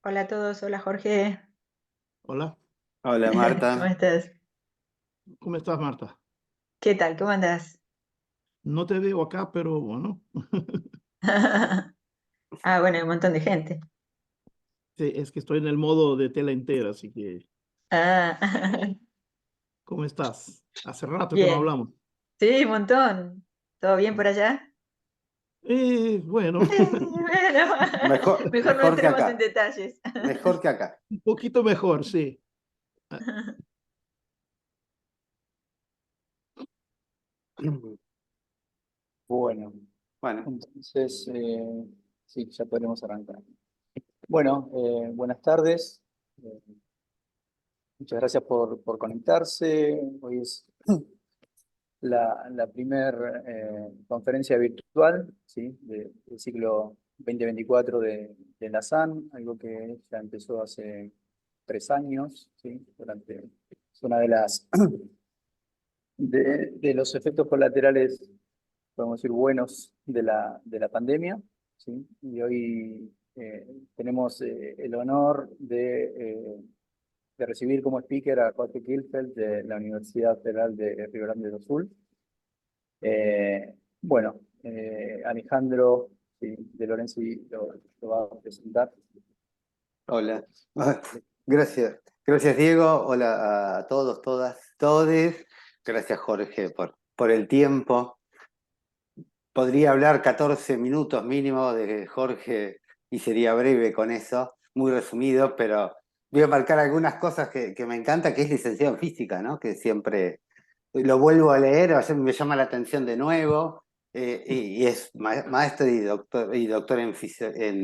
Hola a todos, hola Jorge, Hola, Hola ¿cómo Marta. estás? ¿cómo estás, Marta? ¿Qué tal? ¿Cómo andás? No te veo acá, pero bueno, Ah, bueno, hay un montón de gente. sí, es que estoy en el modo de tela entera, así que, Ah, ¿cómo estás? Hace rato que no bien. hablamos. Sí, un montón. ¿Todo bien por allá? Bueno, Bueno, Mejor, mejor no mejor que entremos en acá. detalles. Mejor que acá. un poquito mejor, sí. Ah, Bueno, Bueno, entonces sí, ya podemos arrancar. Bueno, buenas tardes. Eh, Muchas gracias por conectarse. Hoy es la primera conferencia virtual, ¿sí? Del ciclo 2024 de la SAN, algo que ya empezó hace 3 años, ¿sí? Es una de las de los efectos colaterales, podemos decir, buenos de la pandemia, ¿sí? Y hoy tenemos el honor de recibir como speaker a Jorge Kilfeld de la Universidad Federal de Río Grande do Sul. Bueno, Alejandro, sí, de Lorenzi lo va a presentar. hola. Gracias. Gracias, Diego. Hola a todos, todas, todes. Gracias, Jorge, por el tiempo. Podría hablar 14 minutos mínimo de Jorge y sería breve con eso, muy resumido, pero voy a marcar algunas cosas que me encanta, que es licenciado en física, ¿no? Que siempre lo vuelvo a leer, a veces me llama la atención de nuevo, y es maestro y doctor en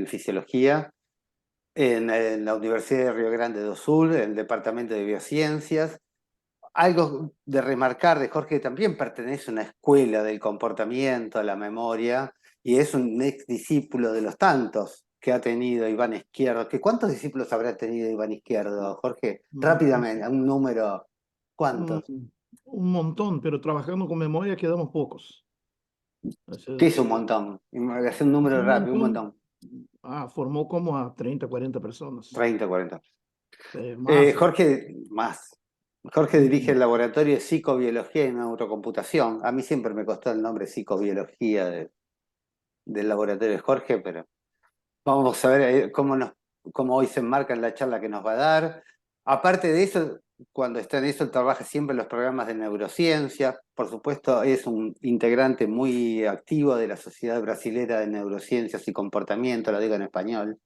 fisiología en la Universidad de Río Grande do Sul, en el Departamento de Biociencias. Algo de remarcar de Jorge, que también pertenece a una escuela del comportamiento, a la memoria, y es un ex discípulo de los tantos que ha tenido Iván Izquierdo. ¿Cuántos discípulos habrá tenido Iván Izquierdo, Jorge? mm, Rápidamente, un número, mm, ¿cuántos? un montón, pero trabajando con memoria quedamos pocos. ¿Qué es Entonces, un montón? Es un número un rápido, un montón, montón. formó como a 30, 40 personas. 30, 40. Más. Jorge, más. Jorge dirige Mm, el laboratorio de psicobiología y neurocomputación. A mí siempre me costó el nombre psicobiología del laboratorio de Jorge, pero vamos a ver cómo hoy se enmarca en la charla que nos va a dar. Aparte de eso, cuando está en eso, trabaja siempre en los programas de neurociencia. Por supuesto, es un integrante muy activo de la Sociedad Brasilera de Neurociencias y Comportamiento, lo digo en español.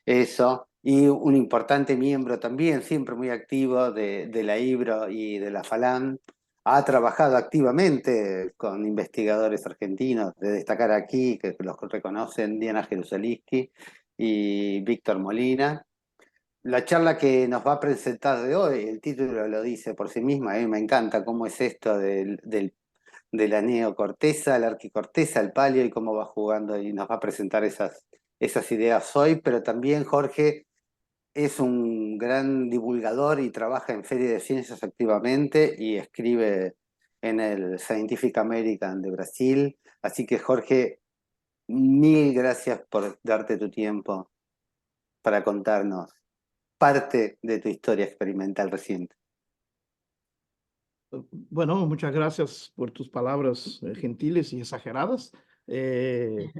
Eso, y un importante miembro también, siempre muy activo de la IBRO y de la FALAN. Ha trabajado activamente con investigadores argentinos, de destacar aquí, que los reconocen, Diana Jerusaliski y Víctor Molina. La charla que nos va a presentar de hoy, el título lo dice por sí misma, a mí me encanta cómo es esto de la neocorteza, la arquicorteza, el palio y cómo va jugando y nos va a presentar esas ideas hoy, pero también Jorge es un gran divulgador y trabaja en Feria de Ciencias activamente y escribe en el Scientific American de Brasil. Así que Jorge, mil gracias por darte tu tiempo para contarnos parte de tu historia experimental reciente. Bueno, muchas gracias por tus palabras gentiles y exageradas. Eh,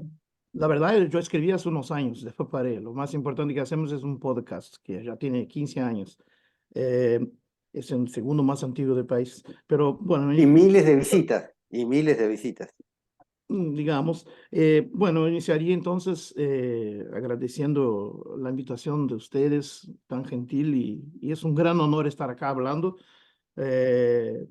la verdad, yo escribí hace unos años, después paré. Lo más importante que hacemos es un podcast que ya tiene 15 años. Eh, es el segundo más antiguo del país. Pero bueno, Y miles de visitas, y miles de visitas. digamos, bueno, iniciaría entonces agradeciendo la invitación de ustedes, tan gentil, y es un gran honor estar acá hablando. Eh,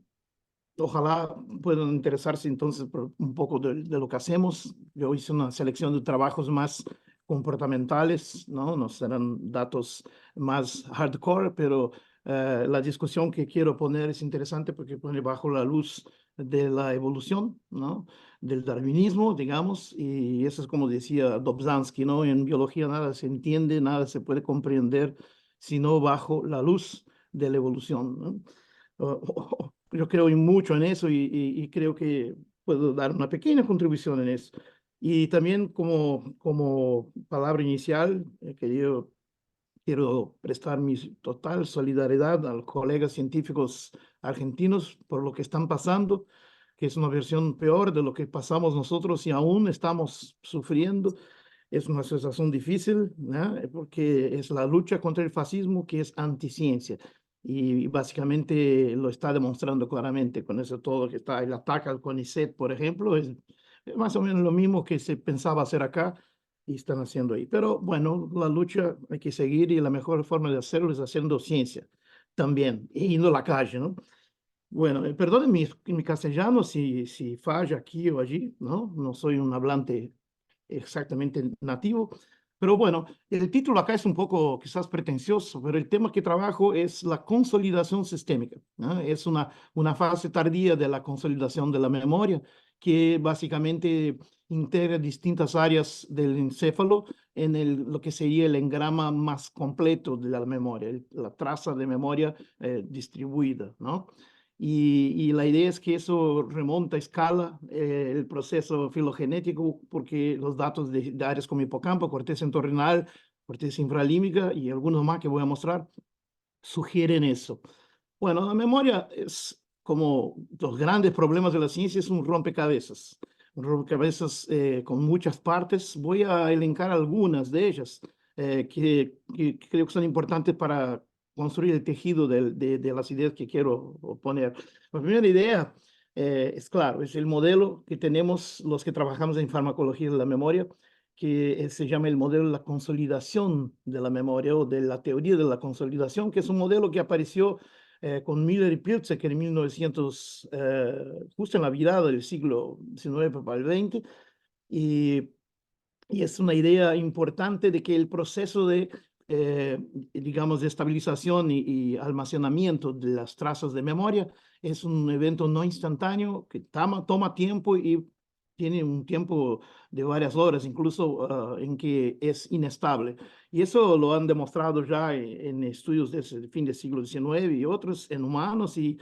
Ojalá puedan interesarse entonces por un poco de lo que hacemos. Yo hice una selección de trabajos más comportamentales, ¿no? No serán datos más hardcore, pero la discusión que quiero poner es interesante porque pone bajo la luz de la evolución, ¿no? Del darwinismo, digamos, y eso es como decía Dobzhansky, ¿no? En biología nada se entiende, nada se puede comprender, sino bajo la luz de la evolución, ¿no? Yo creo mucho en eso y creo que puedo dar una pequeña contribución en eso. Y también como palabra inicial, quería quiero prestar mi total solidaridad a los colegas científicos argentinos por lo que están pasando, que es una versión peor de lo que pasamos nosotros y aún estamos sufriendo. Es una situación difícil, ¿no? Porque es la lucha contra el fascismo que es anticiencia. Y básicamente lo está demostrando claramente con eso todo que está el ataque al CONICET, por ejemplo, es más o menos lo mismo que se pensaba hacer acá y están haciendo ahí. Pero bueno, la lucha hay que seguir y la mejor forma de hacerlo es haciendo ciencia también, e yendo a la calle, ¿no? Bueno, perdonen mi castellano si falla aquí o allí, ¿no? No soy un hablante exactamente nativo. Pero bueno, el título acá es un poco quizás pretencioso, pero el tema que trabajo es la consolidación sistémica, ¿no? Es una fase tardía de la consolidación de la memoria que básicamente integra distintas áreas del encéfalo en lo que sería el engrama más completo de la memoria, la traza de memoria distribuida, ¿no? Y la idea es que eso remonta a escala el proceso filogenético, porque los datos de áreas como hipocampo, corteza entorrinal, corteza infralímbica y algunos más que voy a mostrar sugieren eso. Bueno, la memoria es como los grandes problemas de la ciencia, es un rompecabezas con muchas partes. Voy a elencar algunas de ellas que creo que son importantes para construir el tejido de las ideas que quiero poner. La primera idea es claro, es el modelo que tenemos los que trabajamos en farmacología de la memoria, que se llama el modelo de la consolidación de la memoria o de la teoría de la consolidación, que es un modelo que apareció con Miller y Piltzer en 1900, justo en la virada del siglo XIX para el XX, y, y es una idea importante de que el proceso de, digamos, de estabilización y almacenamiento de las trazas de memoria es un evento no instantáneo que toma tiempo y tiene un tiempo de varias horas, incluso en que es inestable. Y eso lo han demostrado ya en estudios desde el fin del siglo XIX y otros en humanos y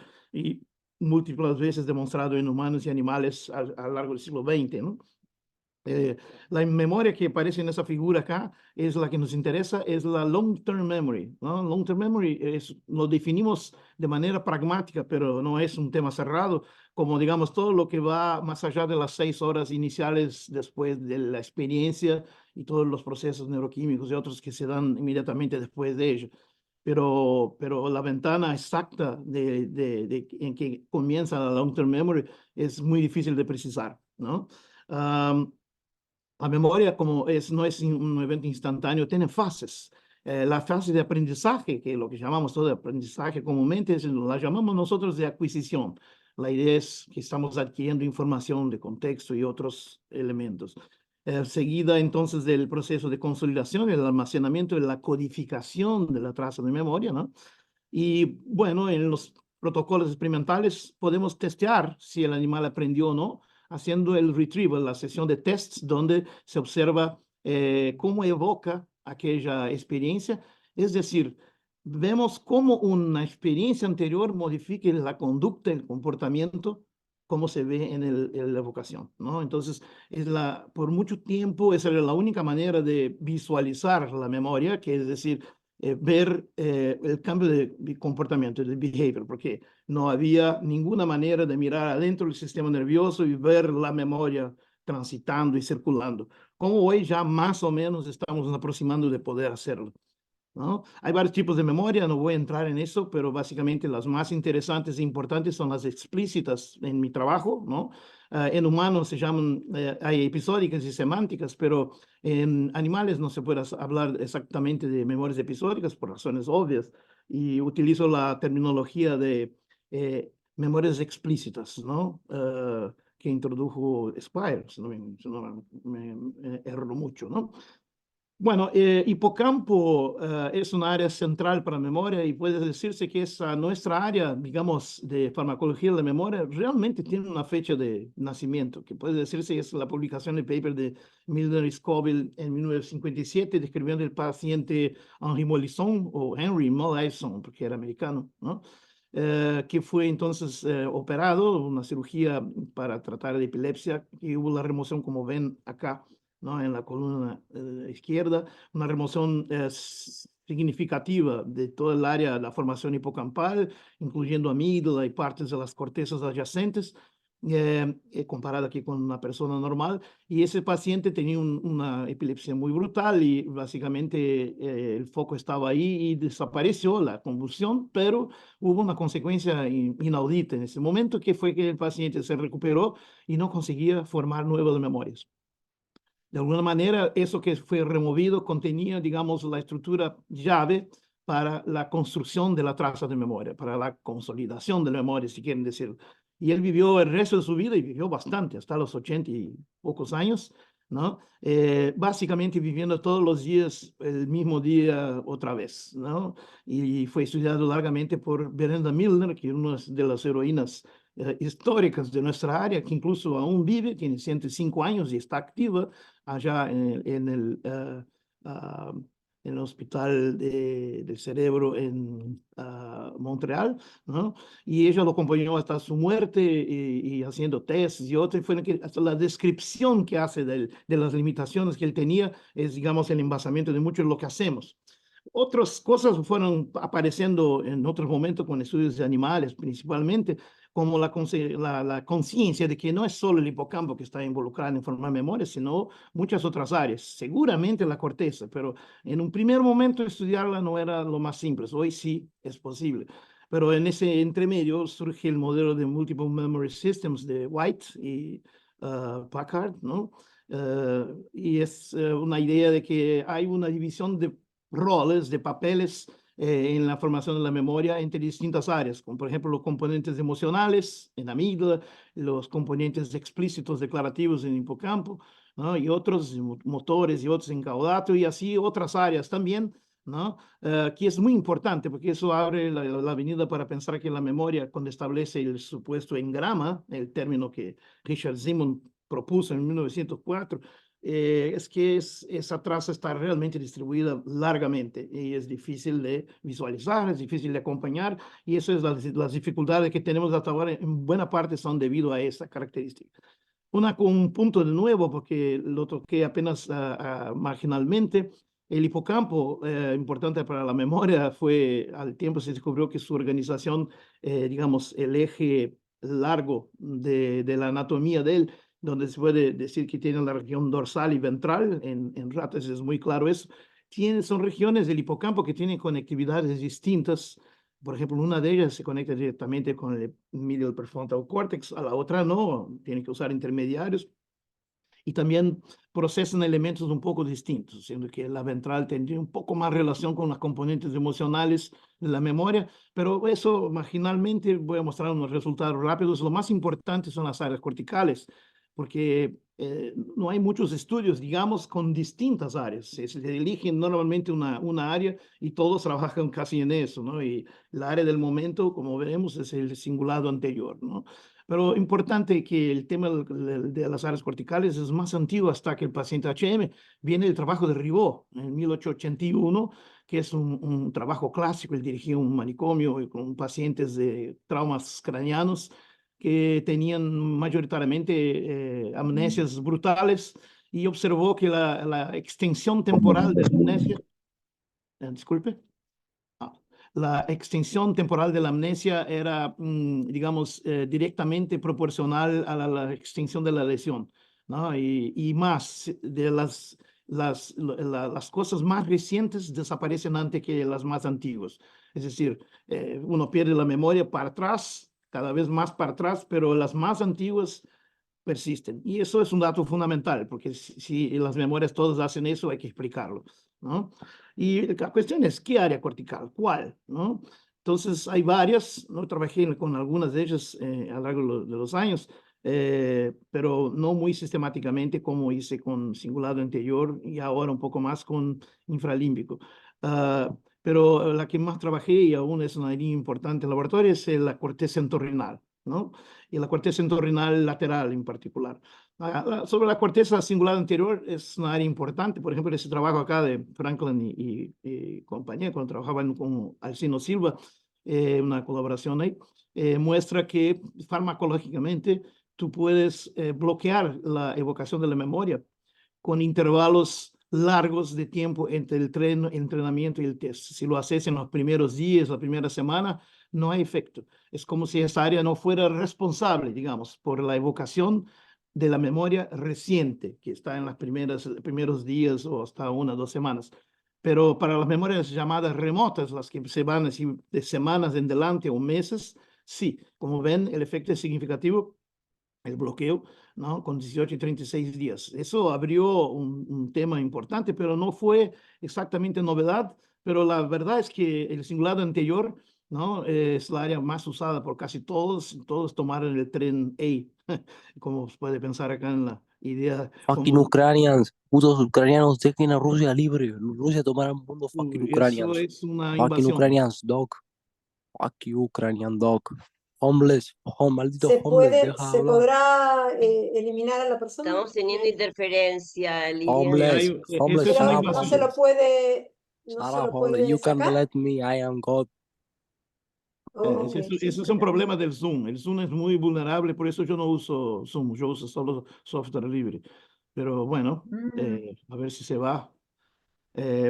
múltiples veces demostrado en humanos y animales a lo largo del siglo XX, ¿no? La memoria que aparece en esa figura acá es la que nos interesa, es la long-term memory, ¿no? Long-term memory lo definimos de manera pragmática, pero no es un tema cerrado, como digamos todo lo que va más allá de las 6 horas iniciales después de la experiencia y todos los procesos neuroquímicos y otros que se dan inmediatamente después de ello. Pero la ventana exacta en que comienza la long-term memory es muy difícil de precisar, ¿no? La memoria, como no es un evento instantáneo, tiene fases. La fase de aprendizaje, que es lo que llamamos todo de aprendizaje comúnmente, la llamamos nosotros de adquisición. La idea es que estamos adquiriendo información de contexto y otros elementos. Seguida entonces del proceso de consolidación, el almacenamiento y la codificación de la traza de memoria, ¿no? Y bueno, en los protocolos experimentales podemos testear si el animal aprendió o no, haciendo el retrieval, la sesión de tests, donde se observa cómo evoca aquella experiencia. Es decir, vemos cómo una experiencia anterior modifica la conducta, el comportamiento, como se ve en la evocación, ¿no? Entonces, por mucho tiempo esa era la única manera de visualizar la memoria, que es decir, ver el cambio de comportamiento, de behavior, porque no había ninguna manera de mirar adentro del sistema nervioso y ver la memoria transitando y circulando. Como hoy ya más o menos estamos aproximando de poder hacerlo, ¿no? Hay varios tipos de memoria, no voy a entrar en eso, pero básicamente las más interesantes e importantes son las explícitas en mi trabajo, ¿no? En humanos se llaman, hay episódicas y semánticas, pero en animales no se puede hablar exactamente de memorias episódicas por razones obvias, y utilizo la terminología de memorias explícitas, ¿no? Que introdujo Spire, si no me erro mucho, ¿no? Bueno, hipocampo es una área central para la memoria y puede decirse que esa nuestra área, digamos, de farmacología de la memoria realmente tiene una fecha de nacimiento, que puede decirse es la publicación del paper de Milner y Scoville en 1957, describiendo el paciente Henri Mollison o Henry Mollison, porque era americano, ¿no? Que fue entonces operado, una cirugía para tratar de epilepsia, y hubo la remoción, como ven acá, ¿no? En la columna izquierda, una remoción significativa de toda el área de la formación hipocampal, incluyendo amígdala y partes de las cortezas adyacentes, comparado aquí con una persona normal. Y ese paciente tenía una epilepsia muy brutal y básicamente el foco estaba ahí y desapareció la convulsión, pero hubo una consecuencia inaudita en ese momento, que fue que el paciente se recuperó y no conseguía formar nuevas memorias. De alguna manera, eso que fue removido contenía, digamos, la estructura llave para la construcción de la traza de memoria, para la consolidación de la memoria, si quieren decirlo. Y él vivió el resto de su vida, y vivió bastante, hasta los 80 y pocos años, ¿no? Básicamente viviendo todos los días el mismo día otra vez, ¿no? Y fue estudiado largamente por Brenda Milner, que es una de las heroínas históricas de nuestra área, que incluso aún vive, tiene 105 años y está activa allá en el Hospital del Cerebro en Montreal, ¿no? Y ella lo acompañó hasta su muerte y haciendo tests y otros. Fue que hasta la descripción que hace de las limitaciones que él tenía es, digamos, el embasamiento de mucho de lo que hacemos. Otras cosas fueron apareciendo en otros momentos con estudios de animales principalmente, como la conciencia de que no es solo el hipocampo que está involucrado en formar memoria, sino muchas otras áreas, seguramente la corteza, pero en un primer momento estudiarla no era lo más simple. Hoy sí es posible. Pero en ese entremedio surge el modelo de Multiple Memory Systems de White y Packard, ¿no? Y es una idea de que hay una división de roles, de papeles en la formación de la memoria entre distintas áreas, como por ejemplo los componentes emocionales en amígdala, los componentes explícitos declarativos en hipocampo, ¿no? Y otros motores y otros en caudato, y así otras áreas también, ¿no? Que es muy importante porque eso abre la avenida para pensar que la memoria, cuando establece el supuesto engrama, el término que Richard Simon propuso en 1904, es que esa traza está realmente distribuida largamente y es difícil de visualizar, es difícil de acompañar, y eso es las dificultades que tenemos hasta ahora, en buena parte son debido a esa característica. Un punto de nuevo, porque lo toqué apenas marginalmente, el hipocampo, importante para la memoria, al tiempo se descubrió que su organización, digamos, el eje largo de la anatomía de él, donde se puede decir que tiene la región dorsal y ventral, en ratas es muy claro eso, son regiones del hipocampo que tienen conectividades distintas. Por ejemplo, una de ellas se conecta directamente con el medial prefrontal cortex, a la otra no, tiene que usar intermediarios. Y también procesan elementos un poco distintos, siendo que la ventral tendría un poco más relación con las componentes emocionales de la memoria, pero eso marginalmente voy a mostrar unos resultados rápidos. Lo más importante son las áreas corticales, porque no hay muchos estudios, digamos, con distintas áreas. Se eligen normalmente una área y todos trabajan casi en eso, ¿no? Y la área del momento, como veremos, es el cingulado anterior, ¿no? Pero importante que el tema de las áreas corticales es más antiguo, hasta que el paciente HM viene del trabajo de Ribot en 1881, que es un trabajo clásico. Él dirigía un manicomio con pacientes de traumas craneanos que tenían mayoritariamente amnesias brutales, y observó que la extensión temporal de la amnesia, disculpe, la extensión temporal de la amnesia era, digamos, directamente proporcional a la extensión de la lesión, ¿no? Y más de las cosas más recientes desaparecen antes que las más antiguas. Es decir, uno pierde la memoria para atrás, cada vez más para atrás, pero las más antiguas persisten. Y eso es un dato fundamental, porque si las memorias todas hacen eso, hay que explicarlo, ¿no? Y la cuestión es, ¿qué área cortical? ¿Cuál? ¿No? Entonces, hay varias, ¿no? Trabajé con algunas de ellas a lo largo de los años, pero no muy sistemáticamente como hice con cingulado anterior y ahora un poco más con infralímbico. Pero la que más trabajé, y aún es una línea importante en el laboratorio, es la corteza entorrinal, ¿no? Y la corteza entorrinal lateral en particular. Sobre la corteza cingulada anterior es una área importante. Por ejemplo, ese trabajo acá de Franklin y compañía, cuando trabajaban con Alcino Silva, una colaboración ahí, muestra que farmacológicamente tú puedes bloquear la evocación de la memoria con intervalos largos de tiempo entre el entrenamiento y el test. Si lo haces en los primeros días, la primera semana, no hay efecto. Es como si esa área no fuera responsable, digamos, por la evocación de la memoria reciente, que está en los primeros días o hasta 1 o 2 semanas. Pero para las memorias llamadas remotas, las que se van así de semanas en adelante o meses, sí, como ven, el efecto es significativo, el bloqueo, ¿no? Con 18 y 36 días. Eso abrió un tema importante, pero no fue exactamente novedad, pero la verdad es que el simulado anterior, ¿no? Es la área más usada por casi todos tomaron el tren A, como se puede pensar acá en la idea Fucking común. Ucranians, putos ucranianos, dejen a Rusia libre. Rusia tomará el mundo, fucking Eso Ucranians. es una Fucking invasión. Ucranians, dog. Fuck you, Ucranian dog. Homeless, maldito Se homeless, puede, deja se hablar. podrá eliminar a la persona. Estamos teniendo interferencia, Lilian. Homeless, homeless, Eso es una Pero shut up, no invasión. se lo puede, no shut se up, lo homeless. You puede can't sacar. let me, I am God. Oh, ok, sí. Esos son problemas del Zoom. El Zoom es muy vulnerable, por eso yo no uso Zoom, yo uso solo software libre. Pero bueno, a ver si se va.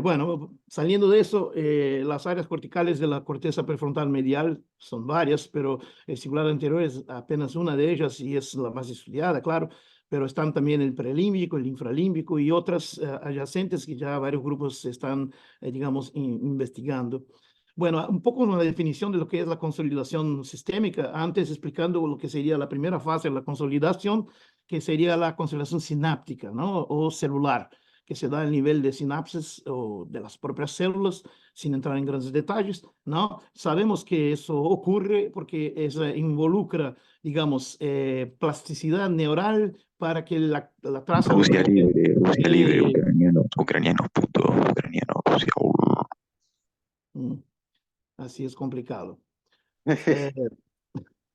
Bueno, saliendo de eso, las áreas corticales de la corteza prefrontal medial son varias, pero el cingulado anterior es apenas una de ellas y es la más estudiada, claro, pero están también el prelímbico, el infralímbico y otras adyacentes que ya varios grupos están, digamos, investigando. Bueno, un poco una definición de lo que es la consolidación sistémica, antes explicando lo que sería la primera fase de la consolidación, que sería la consolidación sináptica, ¿no? O celular, que se da al nivel de sinapsis o de las propias células, sin entrar en grandes detalles, ¿no? Sabemos que eso ocurre porque eso involucra, digamos, plasticidad neural para que la traza Rusia libre, Rusia libre, de... ucranianos, ucranianos, puto, ucranianos, Rusia. Así es complicado. Sí,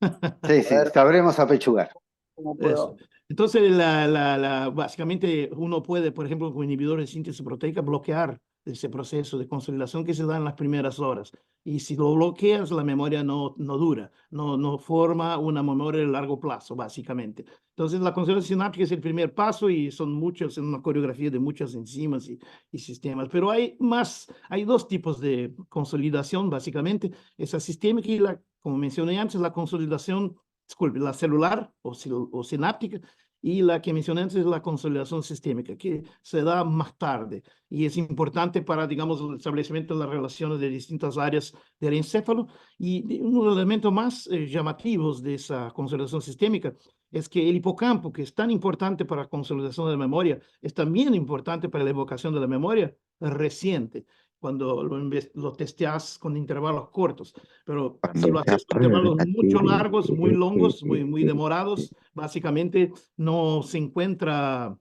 A sí, ver, sabremos apechugar. ¿cómo Eso. puedo? Entonces, básicamente uno puede, por ejemplo, con inhibidores de síntesis proteica, bloquear ese proceso de consolidación que se da en las primeras horas. Y si lo bloqueas, la memoria no dura, no forma una memoria de largo plazo, básicamente. Entonces, la consolidación sináptica es el primer paso y son muchos, en una coreografía de muchas enzimas y sistemas. Pero hay dos tipos de consolidación, básicamente. Esa sistémica y como mencioné antes, la consolidación, disculpe, la celular o sináptica, y la que mencioné antes es la consolidación sistémica, que se da más tarde y es importante para, digamos, el establecimiento de las relaciones de distintas áreas del encéfalo. Y uno de los elementos más llamativos de esa consolidación sistémica es que el hipocampo, que es tan importante para la consolidación de la memoria, es también importante para la evocación de la memoria reciente, cuando lo testeas con intervalos cortos. Pero si lo haces con intervalos mucho largos, muy longos, muy demorados, básicamente no se encuentra,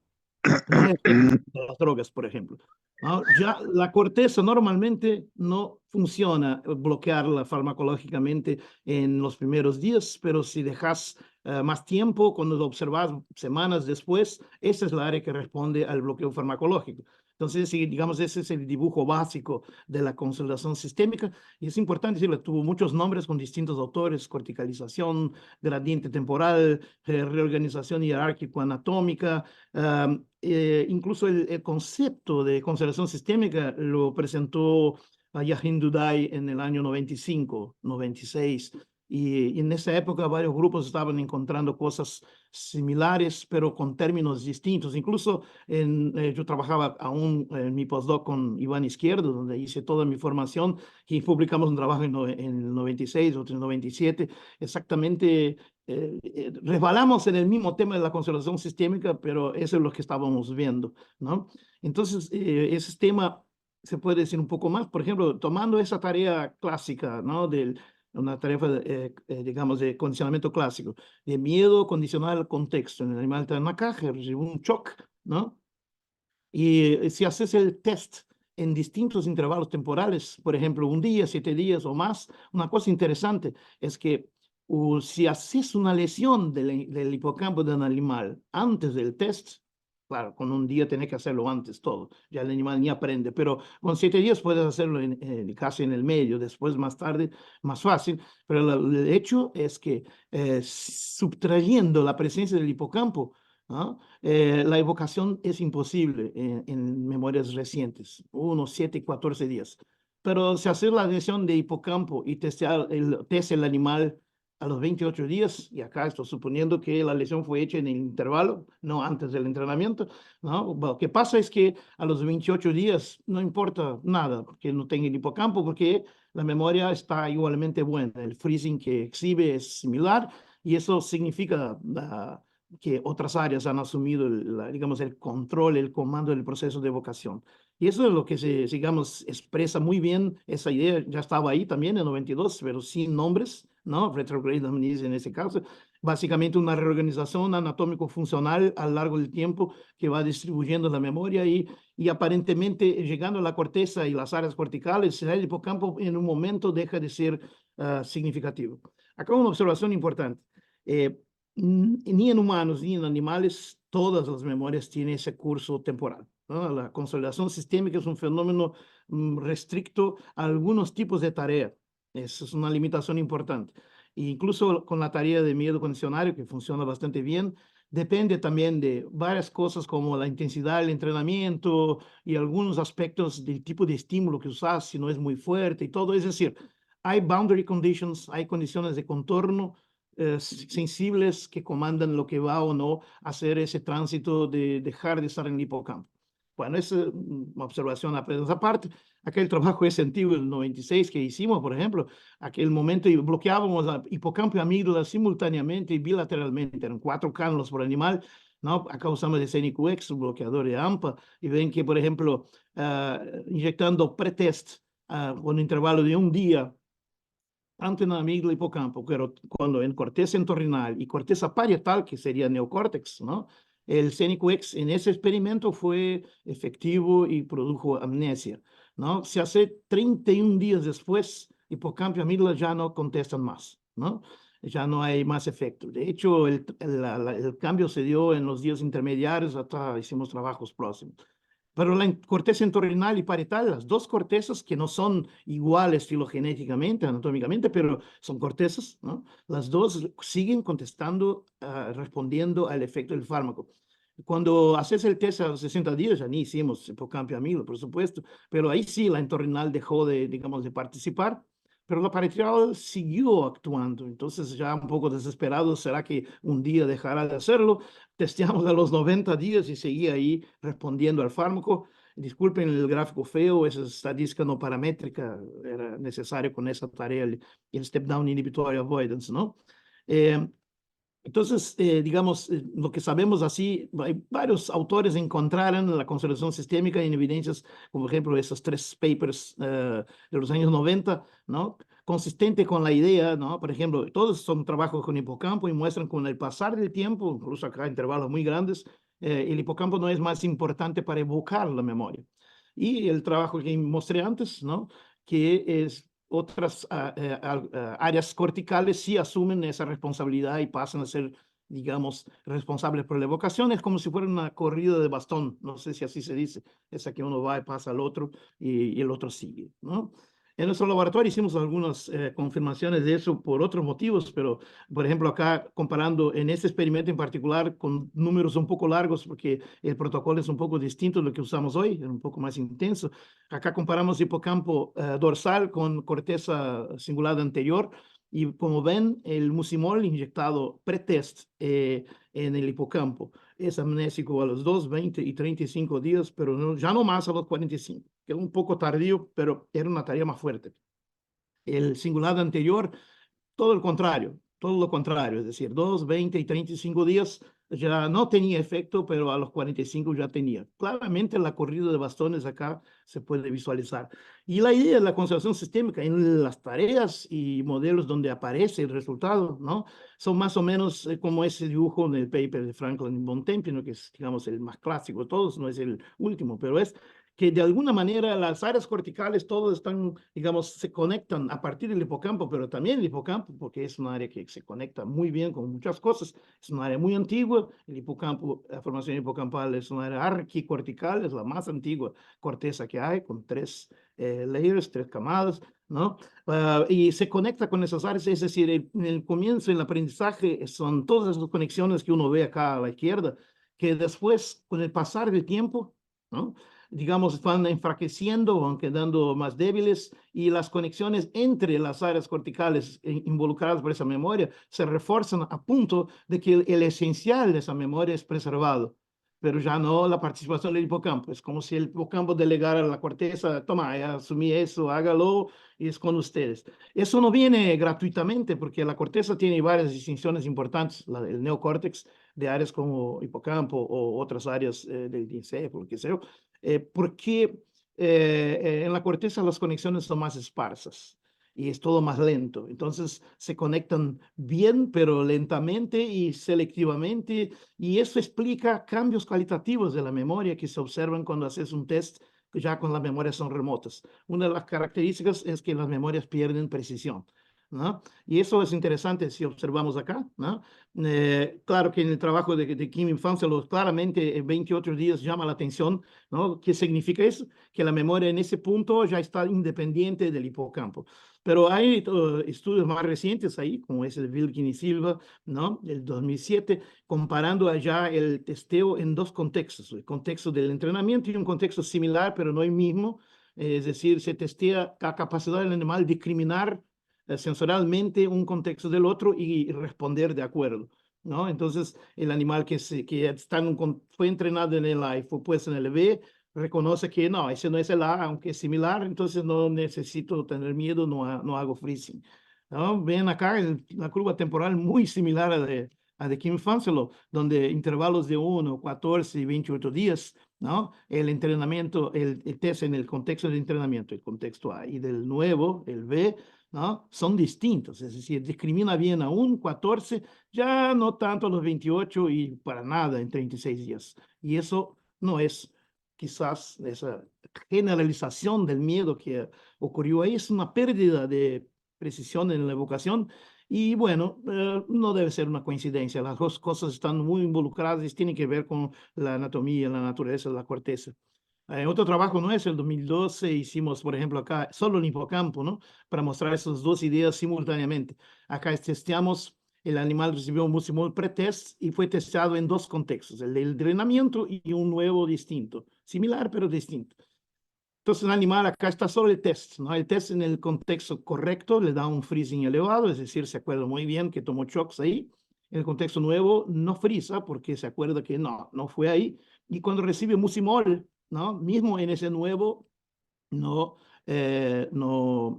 no hay efecto de las drogas, por ejemplo. ¿No? Ya la corteza normalmente no funciona bloquearla farmacológicamente en los primeros días, pero si dejas más tiempo, cuando lo observas semanas después, esa es la área que responde al bloqueo farmacológico. Entonces, digamos, ese es el dibujo básico de la consolidación sistémica y es importante decirlo, tuvo muchos nombres con distintos autores: corticalización, gradiente temporal, reorganización jerárquico-anatómica. Incluso el concepto de consolidación sistémica lo presentó Yahin Duday en el año 95, 96. Y en esa época varios grupos estaban encontrando cosas similares, pero con términos distintos. Incluso yo trabajaba aún en mi postdoc con Iván Izquierdo, donde hice toda mi formación, y publicamos un trabajo en el 96, otro en el 97, exactamente. Resbalamos en el mismo tema de la consolidación sistémica, pero eso es lo que estábamos viendo, ¿no? Entonces, ese tema se puede decir un poco más, por ejemplo, tomando esa tarea clásica, ¿no? Una tarea, digamos, de condicionamiento clásico, de miedo condicional al contexto. En el animal está en una caja, recibe un shock, ¿no? Y si haces el test en distintos intervalos temporales, por ejemplo, un día, 7 días o más, una cosa interesante es que si haces una lesión del hipocampo de un animal antes del test, claro, con un día tenés que hacerlo antes todo, ya el animal ni aprende, pero con 7 días puedes hacerlo casi en el medio, después más tarde, más fácil, pero el hecho es que subtrayendo la presencia del hipocampo, ¿no? La evocación es imposible en memorias recientes, 1, 7, 14 días. Pero si hacer la lesión de hipocampo y testear el animal a los 28 días, y acá estoy suponiendo que la lesión fue hecha en el intervalo, no antes del entrenamiento, ¿no? Lo que pasa es que a los 28 días no importa nada que no tenga el hipocampo, porque la memoria está igualmente buena, el freezing que exhibe es similar, y eso significa que otras áreas han asumido, digamos, el control, el comando del proceso de evocación. Y eso es lo que digamos, expresa muy bien esa idea. Ya estaba ahí también en 92, pero sin nombres, ¿no? Retrograde amnesia en ese caso. Básicamente una reorganización anatómico-funcional a lo largo del tiempo que va distribuyendo la memoria y aparentemente llegando a la corteza y las áreas corticales, el hipocampo en un momento deja de ser significativo. Acá una observación importante. Ni en humanos ni en animales todas las memorias tienen ese curso temporal, ¿no? La consolidación sistémica es un fenómeno restricto a algunos tipos de tarea. Esa es una limitación importante. E incluso con la tarea de miedo condicionario, que funciona bastante bien, depende también de varias cosas como la intensidad del entrenamiento y algunos aspectos del tipo de estímulo que usas, si no es muy fuerte y todo. Es decir, hay boundary conditions, hay condiciones de contorno sensibles que comandan lo que va o no a hacer ese tránsito de dejar de estar en el hipocampo. Bueno, es una observación aparte. Aquel trabajo ese antiguo, el 96 que hicimos, por ejemplo, aquel momento bloqueábamos a hipocampo y amígdala simultáneamente y bilateralmente, eran 4 cánulas por animal, ¿no? Acá usamos el CNQX, un bloqueador de AMPA, y ven que, por ejemplo, inyectando pretest con un intervalo de un día, tanto en la amígdala y hipocampo, pero cuando en corteza entorrinal y corteza parietal, que sería neocórtex, ¿no? El CNQX en ese experimento fue efectivo y produjo amnesia, ¿no? Se hace 31 días después, hipocampo y amígdala ya no contestan más, ¿no? Ya no hay más efecto. De hecho, el cambio se dio en los días intermediarios, hasta hicimos trabajos próximos. Pero la corteza entorrinal y parietal, las dos cortezas que no son iguales filogenéticamente, anatómicamente, pero son cortezas, ¿no? Las dos siguen contestando, respondiendo al efecto del fármaco. Cuando haces el test a los 60 días, ya ni hicimos hipocampo y amígdala, por supuesto, pero ahí sí la entorrinal dejó de, digamos, de participar, pero la parietal siguió actuando. Entonces ya un poco desesperado, ¿será que un día dejará de hacerlo? Testeamos a los 90 días y seguía ahí respondiendo al fármaco. Disculpen el gráfico feo, esa estadística no paramétrica, era necesario con esa tarea, el step down inhibitory avoidance, ¿no? Entonces, digamos, lo que sabemos así, hay varios autores encontraron la consolidación sistémica en evidencias, como por ejemplo esos 3 papers de los años 90, ¿no? Consistente con la idea, ¿no? Por ejemplo, todos son trabajos con hipocampo y muestran con el pasar del tiempo, incluso acá intervalos muy grandes, el hipocampo no es más importante para evocar la memoria. Y el trabajo que mostré antes, ¿no? Que es otras áreas corticales sí asumen esa responsabilidad y pasan a ser, digamos, responsables por la evocación. Es como si fuera una corrida de bastón, no sé si así se dice, esa que uno va y pasa al otro y el otro sigue, ¿no? En nuestro laboratorio hicimos algunas confirmaciones de eso por otros motivos, pero, por ejemplo, acá comparando en este experimento en particular con números un poco largos, porque el protocolo es un poco distinto de lo que usamos hoy, es un poco más intenso. Acá comparamos hipocampo dorsal con corteza cingulada anterior y como ven, el mucimol inyectado pretest en el hipocampo es amnésico a los 2, 20 y 35 días, pero no, ya no más a los 45, que es un poco tardío, pero era una tarea más fuerte. El cingulado anterior, todo lo contrario, es decir, 2, 20 y 35 días ya no tenía efecto, pero a los 45 ya tenía. Claramente la corrida de bastones acá se puede visualizar. Y la idea de la conservación sistémica en las tareas y modelos donde aparece el resultado, ¿no? Son más o menos como ese dibujo en el paper de Franklin Bontempi, ¿no? Que es, digamos, el más clásico de todos, no es el último, pero es que de alguna manera las áreas corticales todas están, digamos, se conectan a partir del hipocampo, pero también el hipocampo, porque es un área que se conecta muy bien con muchas cosas, es un área muy antigua, el hipocampo, la formación hipocampal es un área arquicortical, es la más antigua corteza que hay, con 3 layers, 3 camadas, ¿no? Y se conecta con esas áreas, es decir, en el comienzo, en el aprendizaje, son todas esas conexiones que uno ve acá a la izquierda, que después, con el pasar del tiempo, ¿no? digamos, van enfraqueciendo, van quedando más débiles y las conexiones entre las áreas corticales involucradas por esa memoria se refuerzan a punto de que el esencial de esa memoria es preservado, pero ya no la participación del hipocampo. Es como si el hipocampo delegara a la corteza, toma, ya asumí eso, hágalo y es con ustedes. Eso no viene gratuitamente porque la corteza tiene varias distinciones importantes, el neocórtex de áreas como hipocampo o otras áreas del encéfalo, que sea, porque en la corteza las conexiones son más esparsas y es todo más lento. Entonces se conectan bien, pero lentamente y selectivamente, y eso explica cambios cualitativos de la memoria que se observan cuando haces un test ya con las memorias son remotas. Una de las características es que las memorias pierden precisión, ¿no? Y eso es interesante si observamos acá, ¿no? Claro que en el trabajo de Kim Infanzelo claramente en 28 días llama la atención, ¿no? ¿Qué significa eso? Que la memoria en ese punto ya está independiente del hipocampo. Pero hay estudios más recientes ahí, como ese de Wilkin y Silva, ¿no? Del 2007, comparando allá el testeo en dos contextos, el contexto del entrenamiento y un contexto similar, pero no el mismo. Es decir, se testea la capacidad del animal de discriminar sensorialmente un contexto del otro y responder de acuerdo, ¿no? Entonces, el animal que está fue entrenado en el A y fue puesto en el B, reconoce que no, ese no es el A, aunque es similar, entonces no necesito tener miedo, no hago freezing, ¿no? Ven acá la curva temporal muy similar a de Kim Fanzelo, donde intervalos de 1, 14 y 28 días, ¿no? El entrenamiento, el test en el contexto del entrenamiento, el contexto A, y del nuevo, el B, ¿no? Son distintos, es decir, discrimina bien a un 14, ya no tanto a los 28 y para nada en 36 días. Y eso no es quizás esa generalización del miedo que ocurrió ahí, es una pérdida de precisión en la evocación. Y bueno, no debe ser una coincidencia, las dos cosas están muy involucradas y tienen que ver con la anatomía, la naturaleza de la corteza. Otro trabajo nuestro, el 2012, hicimos, por ejemplo, acá solo el hipocampo, ¿no? Para mostrar esas dos ideas simultáneamente. Acá testeamos, el animal recibió un mucimol pretest y fue testeado en dos contextos, el del entrenamiento y un nuevo distinto, similar pero distinto. Entonces, el animal acá está solo el test, ¿no? El test en el contexto correcto le da un freezing elevado, es decir, se acuerda muy bien que tomó shocks ahí. En el contexto nuevo no frisa porque se acuerda que no fue ahí. Y cuando recibe mucimol, ¿no? Mismo en ese nuevo, no, no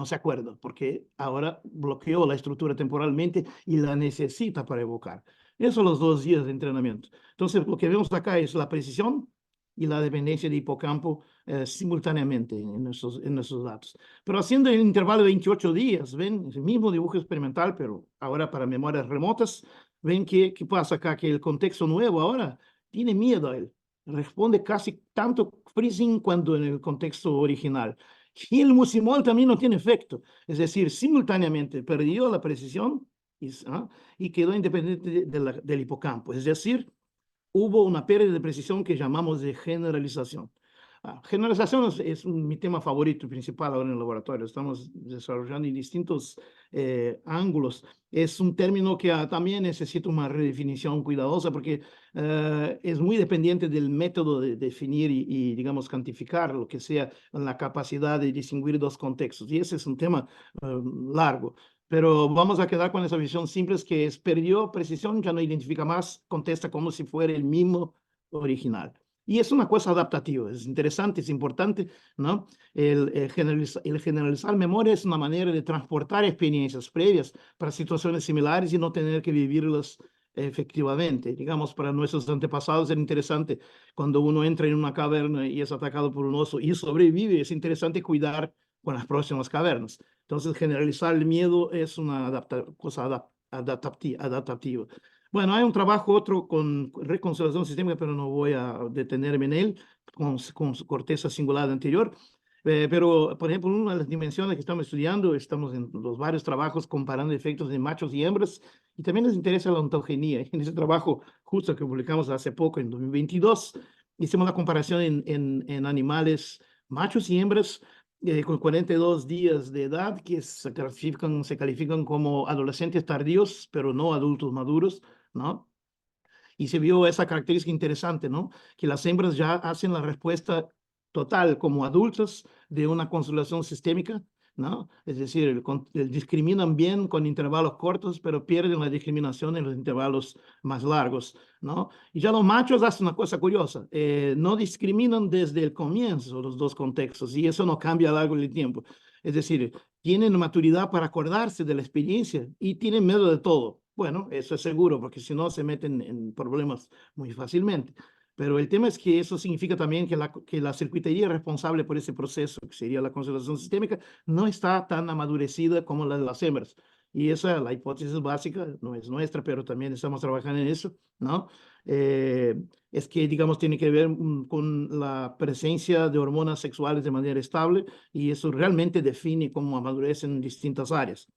se acuerda porque ahora bloqueó la estructura temporalmente y la necesita para evocar. Esos son los 2 días de entrenamiento. Entonces, lo que vemos acá es la precisión y la dependencia de hipocampo simultáneamente en nuestros datos. Pero haciendo el intervalo de 28 días, ven, es el mismo dibujo experimental, pero ahora para memorias remotas, ven qué pasa acá, que el contexto nuevo ahora tiene miedo a él. Responde casi tanto freezing cuando en el contexto original. Y el mucimol también no tiene efecto. Es decir, simultáneamente perdió la precisión y quedó independiente del hipocampo. Es decir, hubo una pérdida de precisión que llamamos de generalización. Generalización es mi tema favorito y principal ahora en el laboratorio. Estamos desarrollando en distintos ángulos. Es un término que también necesita una redefinición cuidadosa porque es muy dependiente del método de definir y, digamos, cuantificar lo que sea la capacidad de distinguir dos contextos. Y ese es un tema largo. Pero vamos a quedar con esa visión simple, es que perdió precisión, ya no identifica más, contesta como si fuera el mismo original. Y es una cosa adaptativa, es interesante, es importante, ¿no? El generalizar memoria es una manera de transportar experiencias previas para situaciones similares y no tener que vivirlas efectivamente. Digamos, para nuestros antepasados era interesante cuando uno entra en una caverna y es atacado por un oso y sobrevive, es interesante cuidar con las próximas cavernas. Entonces, generalizar el miedo es una cosa adaptativa. Bueno, hay un trabajo otro con reconciliación sistémica, pero no voy a detenerme en él, con su corteza cingulada anterior. Pero, por ejemplo, una de las dimensiones que estamos estudiando, estamos en los varios trabajos comparando efectos de machos y hembras, y también les interesa la ontogenia. En ese trabajo, justo que publicamos hace poco, en 2022, hicimos la comparación en animales machos y hembras con 42 días de edad que se califican como adolescentes tardíos, pero no adultos maduros, ¿no? Y se vio esa característica interesante, ¿no? Que las hembras ya hacen la respuesta total como adultas de una constelación sistémica, ¿no? Es decir, discriminan bien con intervalos cortos, pero pierden la discriminación en los intervalos más largos, ¿no? Y ya los machos hacen una cosa curiosa, no discriminan desde el comienzo los dos contextos, y eso no cambia a lo largo del tiempo. Es decir, tienen maturidad para acordarse de la experiencia y tienen miedo de todo. Bueno, eso es seguro, porque si no se meten en problemas muy fácilmente. Pero el tema es que eso significa también que la circuitería responsable por ese proceso, que sería la constelación sistémica, no está tan amadurecida como la de las hembras. Y esa es la hipótesis básica, no es nuestra, pero también estamos trabajando en eso, ¿no? Es que, digamos, tiene que ver con la presencia de hormonas sexuales de manera estable y eso realmente define cómo amadurecen distintas áreas.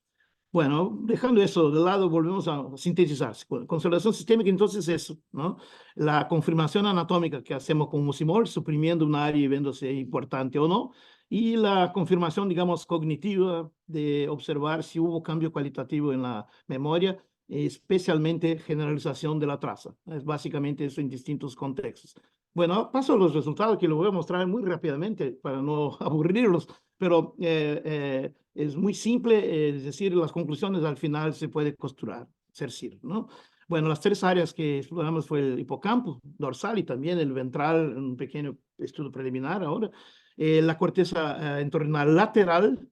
Bueno, dejando eso de lado, volvemos a sintetizar. Constelación sistémica, entonces, eso, ¿no? La confirmación anatómica que hacemos con Musimol, suprimiendo un área y viendo si es importante o no, y la confirmación, digamos, cognitiva de observar si hubo cambio cualitativo en la memoria, especialmente generalización de la traza. Es básicamente eso en distintos contextos. Bueno, paso a los resultados que lo voy a mostrar muy rápidamente para no aburrirlos, pero es muy simple, es decir, las conclusiones al final se puede costurar, ¿no? Bueno, las tres áreas que exploramos fue el hipocampo dorsal y también el ventral, un pequeño estudio preliminar ahora, la corteza entornal lateral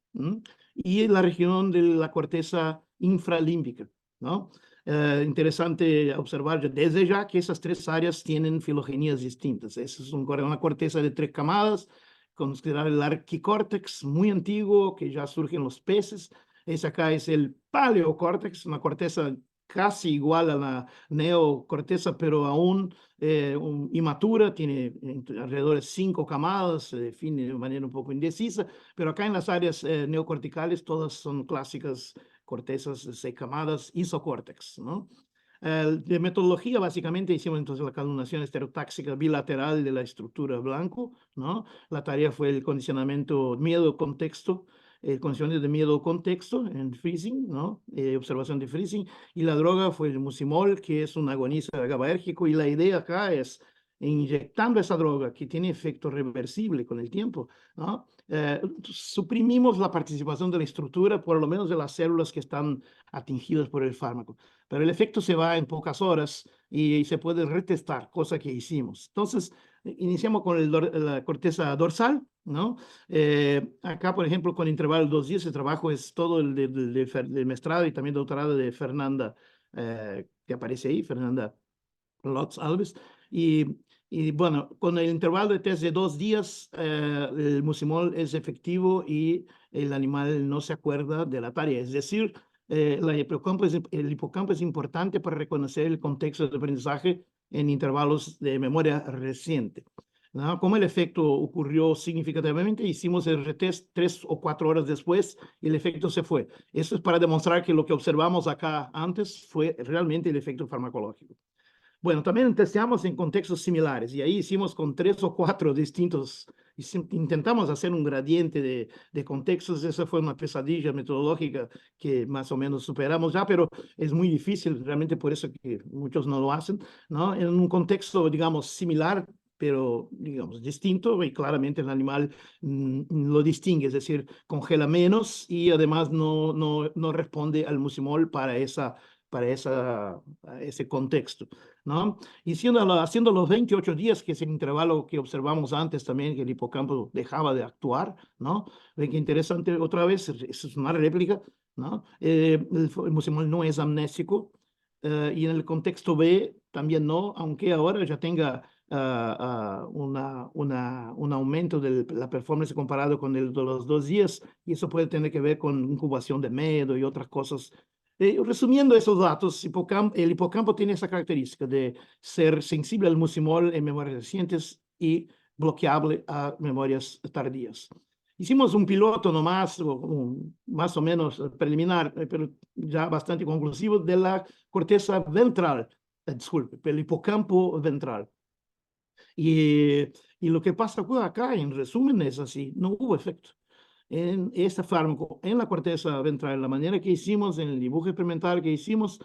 y la región de la corteza infralímbica, ¿no? Interesante observar desde ya que esas tres áreas tienen filogenías distintas. Esa es una corteza de 3 camadas, considerar el arquicórtex muy antiguo que ya surge en los peces. Ese acá es el paleocórtex, una corteza casi igual a la neocorteza, pero aún inmatura, tiene alrededor de 5 camadas, se define de manera un poco indecisa, pero acá en las áreas neocorticales todas son clásicas cortezas de 6 camadas, isocórtex, ¿no? De metodología, básicamente hicimos entonces la calulación estereotáxica bilateral de la estructura blanco, ¿no? La tarea fue el condicionamiento miedo-contexto, el condicionamiento de miedo-contexto en freezing, ¿no? Observación de freezing, y la droga fue el Musimol, que es un agonista GABAérgico, y la idea acá es, inyectando esa droga que tiene efecto reversible con el tiempo, ¿no? Suprimimos la participación de la estructura, por lo menos de las células que están atingidas por el fármaco. Pero el efecto se va en pocas horas y se puede retestar, cosa que hicimos. Entonces, iniciamos con la corteza dorsal, ¿no? Acá, por ejemplo, con intervalo de 2 días, el trabajo es todo el de mestrado y también doctorado de Fernanda, que aparece ahí, Fernanda Lotz Alves. Y bueno, con el intervalo de test de 2 días, el Musimol es efectivo y el animal no se acuerda de la tarea. Es decir, el hipocampo es importante para reconocer el contexto de aprendizaje en intervalos de memoria reciente, ¿no? Como el efecto ocurrió significativamente, hicimos el retest 3 o 4 horas después y el efecto se fue. Eso es para demostrar que lo que observamos acá antes fue realmente el efecto farmacológico. Bueno, también testeamos en contextos similares y ahí hicimos con 3 o 4 distintos, intentamos hacer un gradiente de contextos. Esa fue una pesadilla metodológica que más o menos superamos ya, pero es muy difícil, realmente por eso que muchos no lo hacen, ¿no? En un contexto, digamos, similar, pero, digamos, distinto, y claramente el animal lo distingue, es decir, congela menos y además no responde al Musimol para ese contexto, ¿no? Y haciendo los 28 días, que es el intervalo que observamos antes también, que el hipocampo dejaba de actuar, ¿no? Ven que interesante, otra vez, es una réplica, ¿no? El Musimol no es amnésico, y en el contexto B también no, aunque ahora ya tenga un aumento de la performance comparado con el de los 2 días, y eso puede tener que ver con incubación de medo y otras cosas. Resumiendo esos datos, el hipocampo tiene esa característica de ser sensible al Musimol en memorias recientes y bloqueable a memorias tardías. Hicimos un piloto nomás, más o menos preliminar, pero ya bastante conclusivo, de la corteza ventral, disculpe, el hipocampo ventral. Y lo que pasa acá, en resumen, es así, no hubo efecto en este fármaco, en la corteza ventral, la manera que hicimos, en el dibujo experimental que hicimos,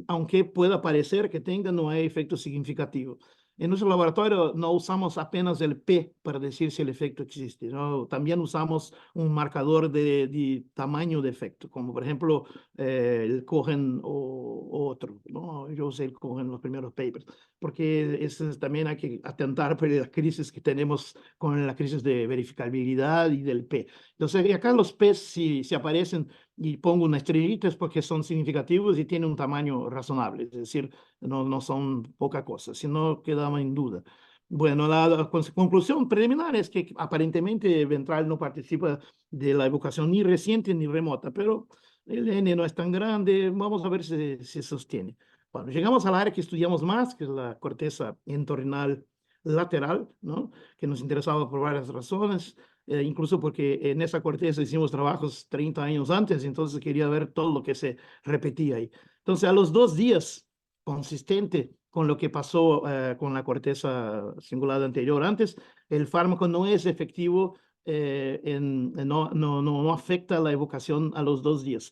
aunque pueda parecer que tenga, no hay efecto significativo. En nuestro laboratorio no usamos apenas el P para decir si el efecto existe, ¿no? También usamos un marcador de tamaño de efecto, como por ejemplo el Cohen o otro, ¿no? Yo usé el Cohen en los primeros papers, porque también hay que atentar por las crisis que tenemos con la crisis de verificabilidad y del P. Entonces, acá los P si aparecen y pongo una estrellita es porque son significativos y tienen un tamaño razonable, es decir, no son poca cosa, sino quedaba en duda. Bueno, la conclusión preliminar es que aparentemente Ventral no participa de la evocación ni reciente ni remota, pero el N no es tan grande, vamos a ver si se sostiene. Bueno, llegamos al área que estudiamos más, que es la corteza entorrinal lateral, ¿no? Que nos interesaba por varias razones, incluso porque en esa corteza hicimos trabajos 30 años antes, entonces quería ver todo lo que se repetía ahí. Entonces, a los 2 días, consistente con lo que pasó con la corteza cingulada anterior antes, el fármaco no es efectivo, no afecta la evocación a los 2 días.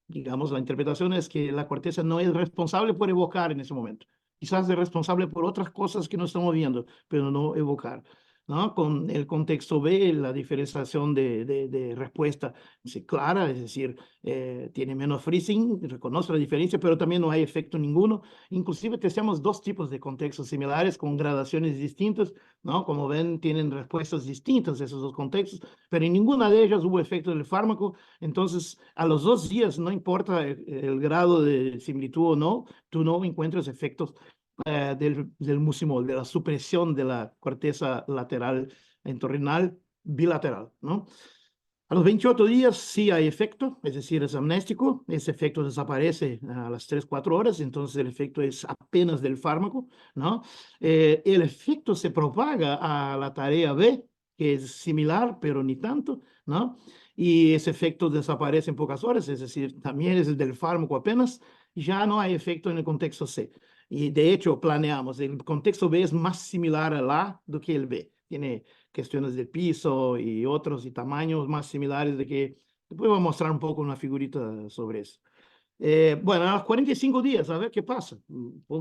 Digamos, la interpretación es que la corteza no es responsable por evocar en ese momento. Quizás es responsable por otras cosas que no estamos viendo, pero no evocar, ¿no? Con el contexto B, la diferenciación de respuesta es clara, es decir, tiene menos freezing, reconoce la diferencia, pero también no hay efecto ninguno. Inclusive testeamos 2 tipos de contextos similares con gradaciones distintas, ¿no? Como ven, tienen respuestas distintas esos 2 contextos, pero en ninguna de ellas hubo efecto del fármaco. Entonces, a los 2 días, no importa el grado de similitud o no, tú no encuentras efectos del mucimol, de la supresión de la corteza lateral entorrinal bilateral, ¿no? A los 28 días sí hay efecto, es decir, es amnéstico, ese efecto desaparece a las 3, 4 horas, entonces el efecto es apenas del fármaco, ¿no? El efecto se propaga a la tarea B, que es similar, pero ni tanto, ¿no? Y ese efecto desaparece en pocas horas, es decir, también es del fármaco apenas, y ya no hay efecto en el contexto C. Y de hecho, planeamos, el contexto B es más similar al A do que el B. Tiene cuestiones de piso y otros y tamaños más similares de que después voy a mostrar un poco una figurita sobre eso. Bueno, a los 45 días, a ver qué pasa.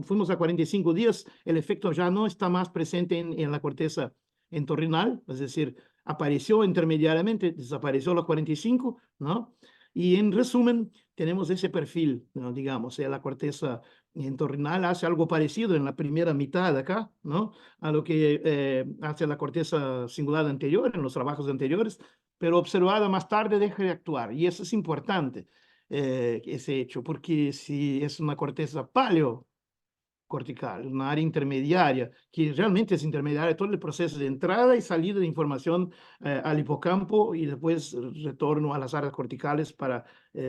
Fuimos a 45 días, el efecto ya no está más presente en la corteza entorrinal, es decir, apareció intermediariamente, desapareció a los 45, ¿no? Y en resumen, tenemos ese perfil, ¿no? Digamos, la corteza entorrinal hace algo parecido en la primera mitad de acá, ¿no? A lo que hace la corteza cingulada anterior en los trabajos anteriores, pero observada más tarde deja de actuar. Y eso es importante, ese hecho, porque si es una corteza paleocortical, una área intermediaria, que realmente es intermediaria, todo el proceso de entrada y salida de información al hipocampo y después retorno a las áreas corticales para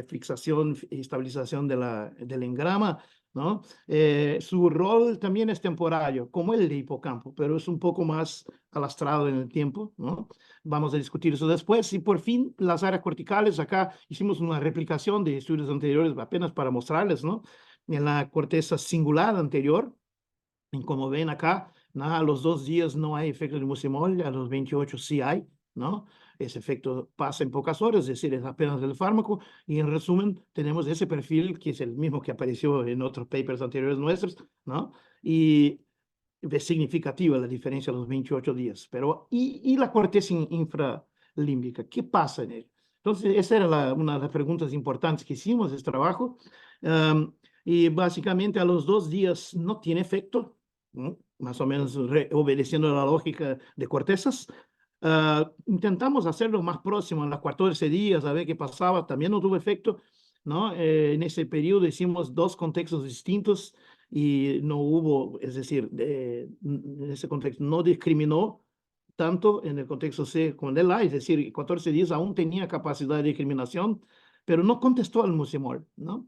fixación y estabilización del engrama, ¿no? Su rol también es temporario, como el de hipocampo, pero es un poco más alastrado en el tiempo, ¿no? Vamos a discutir eso después. Y por fin, las áreas corticales, acá hicimos una replicación de estudios anteriores apenas para mostrarles, ¿no? En la corteza cingulada anterior, y como ven acá, a los 2 días no hay efecto de mucimol, a los 28 sí hay, ¿no? Ese efecto pasa en pocas horas, es decir, es apenas del fármaco, y en resumen tenemos ese perfil que es el mismo que apareció en otros papers anteriores nuestros, ¿no? Y es significativa la diferencia a los 28 días. Pero, ¿y la corteza infralímbica? ¿Qué pasa en él? Entonces, esa era una de las preguntas importantes que hicimos en este trabajo. Y básicamente a los 2 días no tiene efecto, ¿no? Más o menos obedeciendo la lógica de cortezas. Intentamos hacerlo más próximo, en las 14 días, a ver qué pasaba. También no tuvo efecto, ¿no? En ese periodo hicimos 2 contextos distintos y no hubo, es decir, en ese contexto no discriminó tanto en el contexto C como en el A, es decir, 14 días aún tenía capacidad de discriminación, pero no contestó al mucimol, ¿no?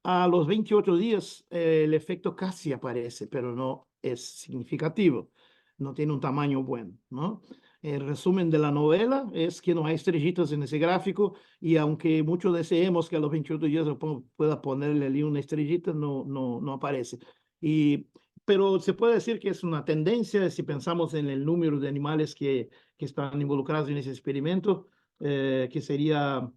A los 28 días el efecto casi aparece, pero no es significativo, no tiene un tamaño bueno, ¿no? El resumen de la novela es que no hay estrellitas en ese gráfico y aunque muchos deseemos que a los 28 días pueda ponerle allí una estrellita, no aparece. Pero se puede decir que es una tendencia si pensamos en el número de animales que están involucrados en ese experimento, que sería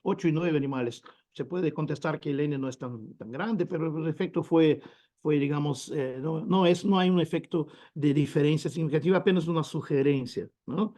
8 y 9 animales. se puede contestar que el N no es tan grande, pero el efecto fue digamos, no hay un efecto de diferencia significativa, apenas una sugerencia, ¿no?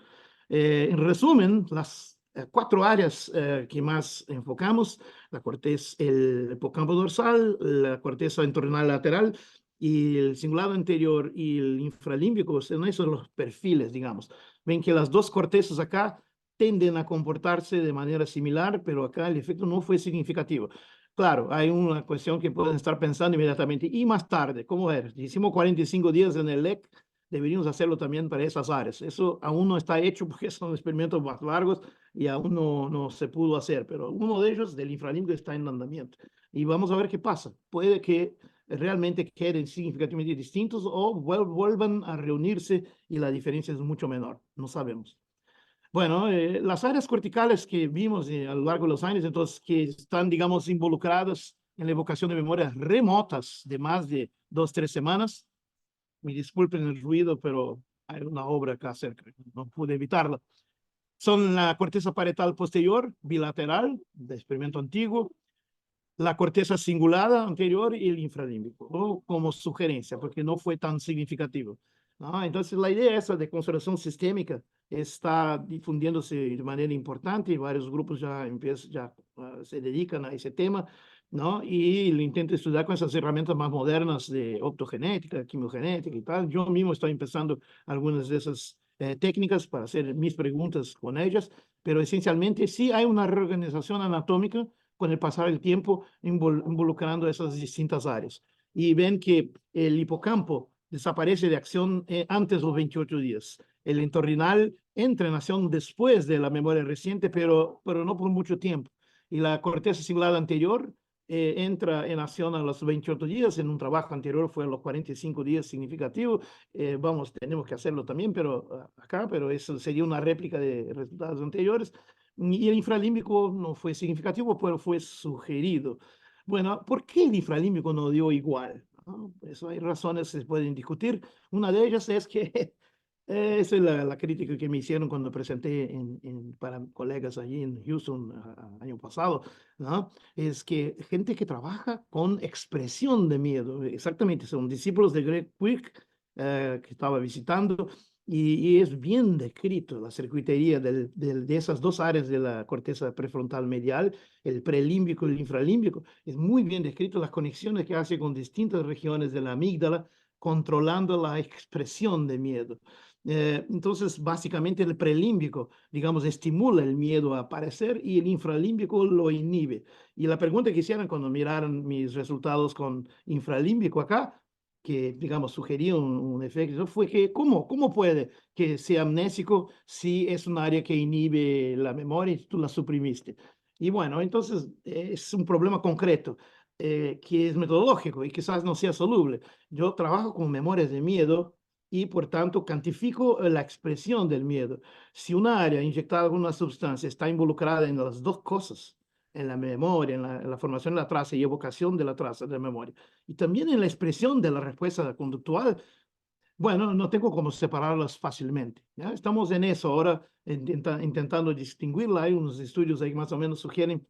En resumen, las 4 áreas que más enfocamos, la corteza, el hipocampo dorsal, la corteza entornal lateral y el cingulado anterior y el infralímbico, son esos los perfiles, digamos. Ven que las dos cortezas acá tienden a comportarse de manera similar, pero acá el efecto no fue significativo. Claro, hay una cuestión que pueden estar pensando inmediatamente. Y más tarde, ¿cómo es? Hicimos 45 días en el LEC, deberíamos hacerlo también para esas áreas. Eso aún no está hecho porque son experimentos más largos y aún no se pudo hacer, pero uno de ellos, del infralímbico, está en andamiento. Y vamos a ver qué pasa. Puede que realmente queden significativamente distintos o vuelvan a reunirse y la diferencia es mucho menor. No sabemos. Bueno, las áreas corticales que vimos a lo largo de los años, entonces, que están, digamos, involucradas en la evocación de memorias remotas de más de 2, 3 semanas. Me disculpen el ruido, pero hay una obra acá cerca, no pude evitarla. Son la corteza parietal posterior, bilateral, de experimento antiguo, la corteza cingulada anterior y el infralímbico, o como sugerencia, porque no fue tan significativo, ¿no? Entonces, la idea esa de conservación sistémica está difundiéndose de manera importante y varios grupos ya se dedican a ese tema, ¿no? Y lo intento estudiar con esas herramientas más modernas de optogenética, quimiogenética y tal. Yo mismo estoy empezando algunas de esas técnicas para hacer mis preguntas con ellas, pero esencialmente sí hay una reorganización anatómica con el pasar del tiempo involucrando esas distintas áreas. Y ven que el hipocampo desaparece de acción antes de los 28 días. El entorrinal entra en acción después de la memoria reciente, pero no por mucho tiempo. Y la corteza cingulada anterior entra en acción a los 28 días. En un trabajo anterior fue a los 45 días significativo. Tenemos que hacerlo también, pero acá, pero eso sería una réplica de resultados anteriores. Y el infralímbico no fue significativo, pero fue sugerido. Bueno, ¿por qué el infralímbico no dio igual? ¿No? Eso hay razones que se pueden discutir. Una de ellas es que, esa es la crítica que me hicieron cuando presenté para colegas allí en Houston año pasado, ¿no? Es que gente que trabaja con expresión de miedo, exactamente, son discípulos de Greg Quick, que estaba visitando, y es bien descrito la circuitería de esas dos áreas de la corteza prefrontal medial, el prelímbico y el infralímbico. Es muy bien descrito las conexiones que hace con distintas regiones de la amígdala, controlando la expresión de miedo. Entonces, básicamente el prelímbico, digamos, estimula el miedo a aparecer y el infralímbico lo inhibe. Y la pregunta que hicieron cuando miraron mis resultados con infralímbico acá, que, digamos, sugería un efecto, fue que, ¿cómo puede que sea amnésico si es un área que inhibe la memoria y tú la suprimiste? Y bueno, entonces es un problema concreto que es metodológico y quizás no sea soluble. Yo trabajo con memorias de miedo y, por tanto, cuantifico la expresión del miedo. Si una área inyectada con una sustancia está involucrada en las dos cosas, en la memoria, en la formación de la traza y evocación de la traza de memoria, y también en la expresión de la respuesta conductual, bueno, no tengo cómo separarlas fácilmente, ¿ya? Estamos en eso ahora, intentando distinguirla. Hay unos estudios ahí que más o menos sugieren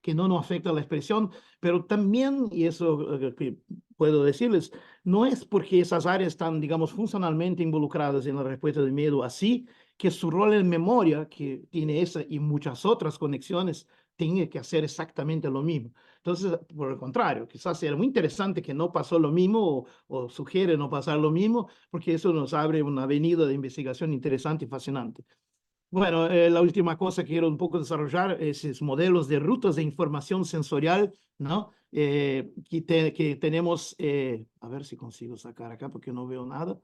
que no nos afecta la expresión, pero también, y eso que puedo decirles, no es porque esas áreas están, digamos, funcionalmente involucradas en la respuesta de miedo así, que su rol en memoria, que tiene esa y muchas otras conexiones, tiene que hacer exactamente lo mismo. Entonces, por el contrario, quizás sea muy interesante que no pasó lo mismo o sugiere no pasar lo mismo, porque eso nos abre una avenida de investigación interesante y fascinante. Bueno, la última cosa que quiero un poco desarrollar es esos modelos de rutas de información sensorial, ¿no? Que tenemos, a ver si consigo sacar acá porque no veo nada.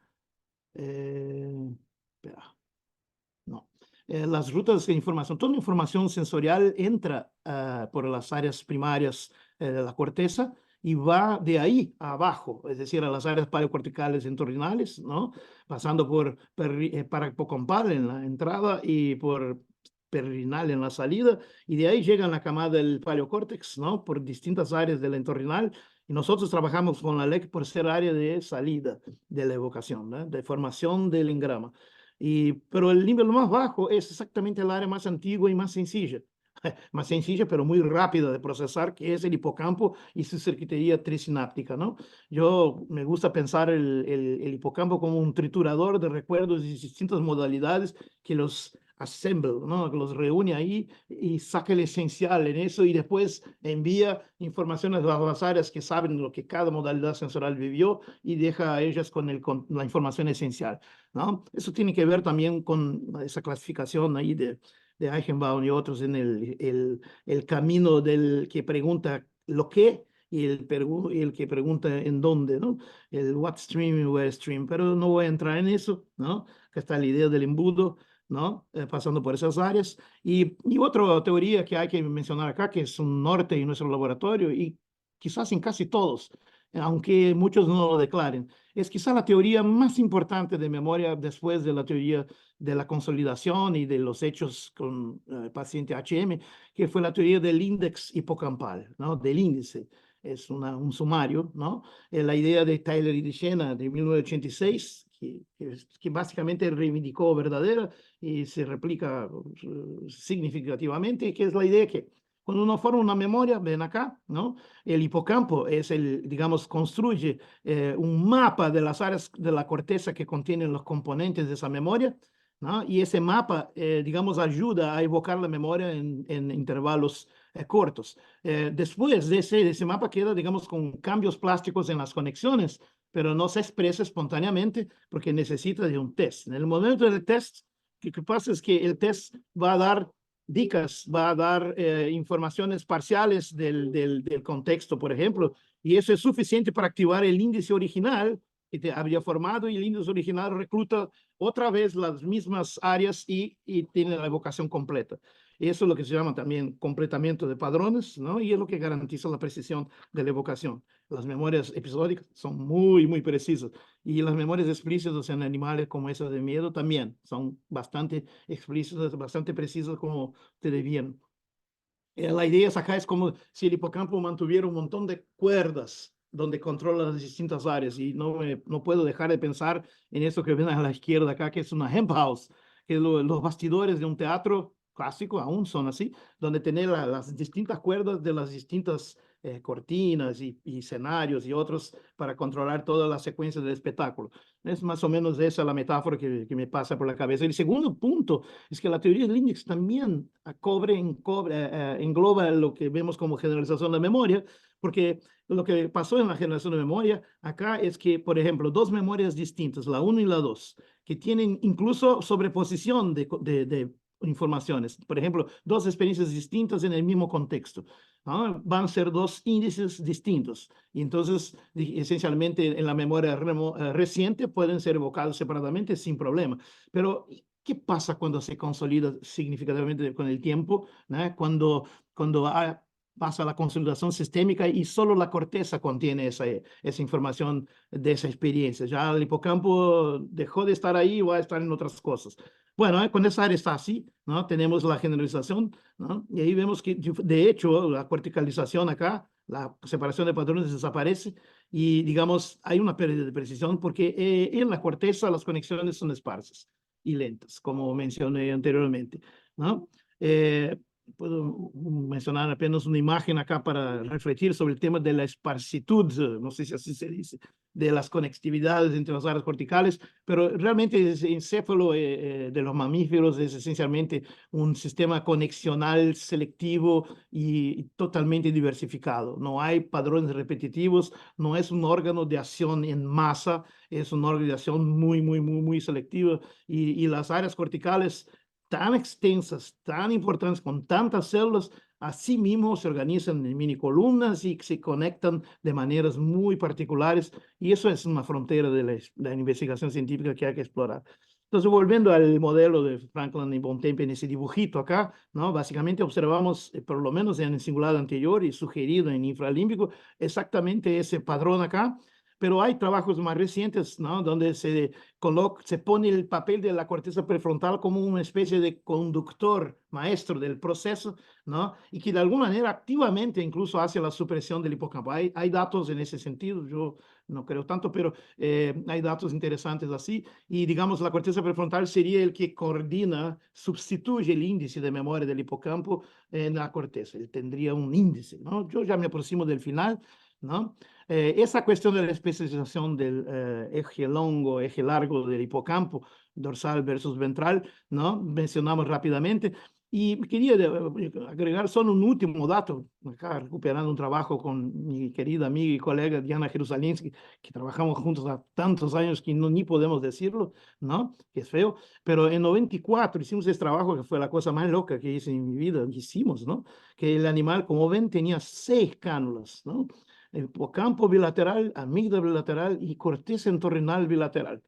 Espera, no. Las rutas de información, toda la información sensorial entra por las áreas primarias de la corteza y va de ahí a abajo, es decir, a las áreas paleocorticales entorrinales, ¿no? Pasando por parahipocampal en la entrada y por perrinal en la salida, y de ahí llega a la camada del paleocórtex, ¿no? Por distintas áreas del entorrinal, y nosotros trabajamos con la LEC por ser área de salida de la evocación, ¿no? De formación del engrama. Pero el nivel más bajo es exactamente el área más antigua y más sencilla. más sencilla, pero muy rápida de procesar, que es el hipocampo y su circuitería trisináptica, ¿no? Yo me gusta pensar el hipocampo como un triturador de recuerdos de distintas modalidades que los assemble, ¿no? Que los reúne ahí y saca el esencial en eso y después envía informaciones a las áreas que saben lo que cada modalidad sensorial vivió y deja a ellas con la información esencial, ¿no? Eso tiene que ver también con esa clasificación ahí de Eichenbaum y otros en el camino del que pregunta lo qué y el que pregunta en dónde, ¿no? El what stream y where stream, pero no voy a entrar en eso, ¿no? Que está la idea del embudo, ¿no? Pasando por esas áreas. Y otra teoría que hay que mencionar acá, que es un norte en nuestro laboratorio y quizás en casi todos, aunque muchos no lo declaren, es quizá la teoría más importante de memoria después de la teoría de la consolidación y de los hechos con el paciente HM, que fue la teoría del índice hipocampal, ¿no? Del índice. Es un sumario, ¿no? La idea de Tyler y de Shena de 1986, que básicamente reivindicó verdadera y se replica significativamente, que es la idea que cuando uno forma una memoria, ven acá, ¿no? El hipocampo es digamos, construye un mapa de las áreas de la corteza que contienen los componentes de esa memoria, ¿no? Y ese mapa, digamos, ayuda a evocar la memoria en intervalos cortos. Después de ese mapa queda, digamos, con cambios plásticos en las conexiones, pero no se expresa espontáneamente porque necesita de un test. En el momento del test, lo que pasa es que el test va a dar dicas, va a dar informaciones parciales del contexto, por ejemplo, y eso es suficiente para activar el índice original que te habría formado y el índice original recluta otra vez las mismas áreas y tiene la evocación completa. Eso es lo que se llama también completamiento de padrones, ¿no? Y es lo que garantiza la precisión de la evocación. Las memorias episódicas son muy, muy precisas y las memorias explícitas en animales como esa de miedo también son bastante explícitas, bastante precisas como ustedes vieron. La idea acá es como si el hipocampo mantuviera un montón de cuerdas donde controla las distintas áreas y no puedo dejar de pensar en eso que ven a la izquierda acá, que es una hemp house, que los bastidores de un teatro clásico aún son así, donde tener las distintas cuerdas de las distintas cortinas y escenarios y otros para controlar toda la secuencia del espectáculo. Es más o menos esa la metáfora que me pasa por la cabeza. El segundo punto es que la teoría del índice también engloba lo que vemos como generalización de memoria, porque lo que pasó en la generación de memoria acá es que, por ejemplo, dos memorias distintas, la 1 y la 2, que tienen incluso sobreposición de informaciones, por ejemplo, dos experiencias distintas en el mismo contexto, ¿no? Van a ser dos índices distintos. Y entonces, esencialmente, en la memoria reciente pueden ser evocados separadamente sin problema. Pero, ¿qué pasa cuando se consolida significativamente con el tiempo, ¿no? Cuando pasa la consolidación sistémica y solo la corteza contiene esa información de esa experiencia? Ya el hipocampo dejó de estar ahí y va a estar en otras cosas. Bueno, cuando esa área está así, ¿no? Tenemos la generalización, ¿no? Y ahí vemos que, de hecho, la corticalización acá, la separación de patrones desaparece y, digamos, hay una pérdida de precisión porque en la corteza las conexiones son esparsas y lentas, como mencioné anteriormente, ¿no? Puedo mencionar apenas una imagen acá para refletir sobre el tema de la esparcitud, no sé si así se dice, de las conectividades entre las áreas corticales, pero realmente el encéfalo de los mamíferos es esencialmente un sistema conexional selectivo y totalmente diversificado. No hay padrones repetitivos, no es un órgano de acción en masa, es un órgano de acción muy, muy, muy, muy selectivo y las áreas corticales tan extensas, tan importantes, con tantas células, así mismo se organizan en mini columnas y se conectan de maneras muy particulares, y eso es una frontera de la investigación científica que hay que explorar. Entonces, volviendo al modelo de Franklin y Bontempi en ese dibujito acá, ¿no? Básicamente observamos, por lo menos en el cingulado anterior y sugerido en infralímbico, exactamente ese padrón acá. pero hay trabajos más recientes, ¿no? Donde se pone el papel de la corteza prefrontal como una especie de conductor maestro del proceso, ¿no? Y que de alguna manera activamente incluso hace la supresión del hipocampo. Hay datos en ese sentido, yo no creo tanto, pero hay datos interesantes así. Y digamos, la corteza prefrontal sería el que coordina, sustituye el índice de memoria del hipocampo en la corteza. Él tendría un índice, ¿no? Yo ya me aproximo del final, ¿no? Esa cuestión de la especialización del eje longo, eje largo del hipocampo, dorsal versus ventral, ¿no? Mencionamos rápidamente. Y quería agregar solo un último dato, acá recuperando un trabajo con mi querida amiga y colega Diana Jerusalinsky, que trabajamos juntos a tantos años que no, ni podemos decirlo, ¿no? Que es feo, pero en 94 hicimos ese trabajo que fue la cosa más loca que hice en mi vida, hicimos, ¿no? Que el animal, como ven, tenía 6 cánulas, ¿no? El hipocampo bilateral, amígdala bilateral y corteza entorrinal bilateral.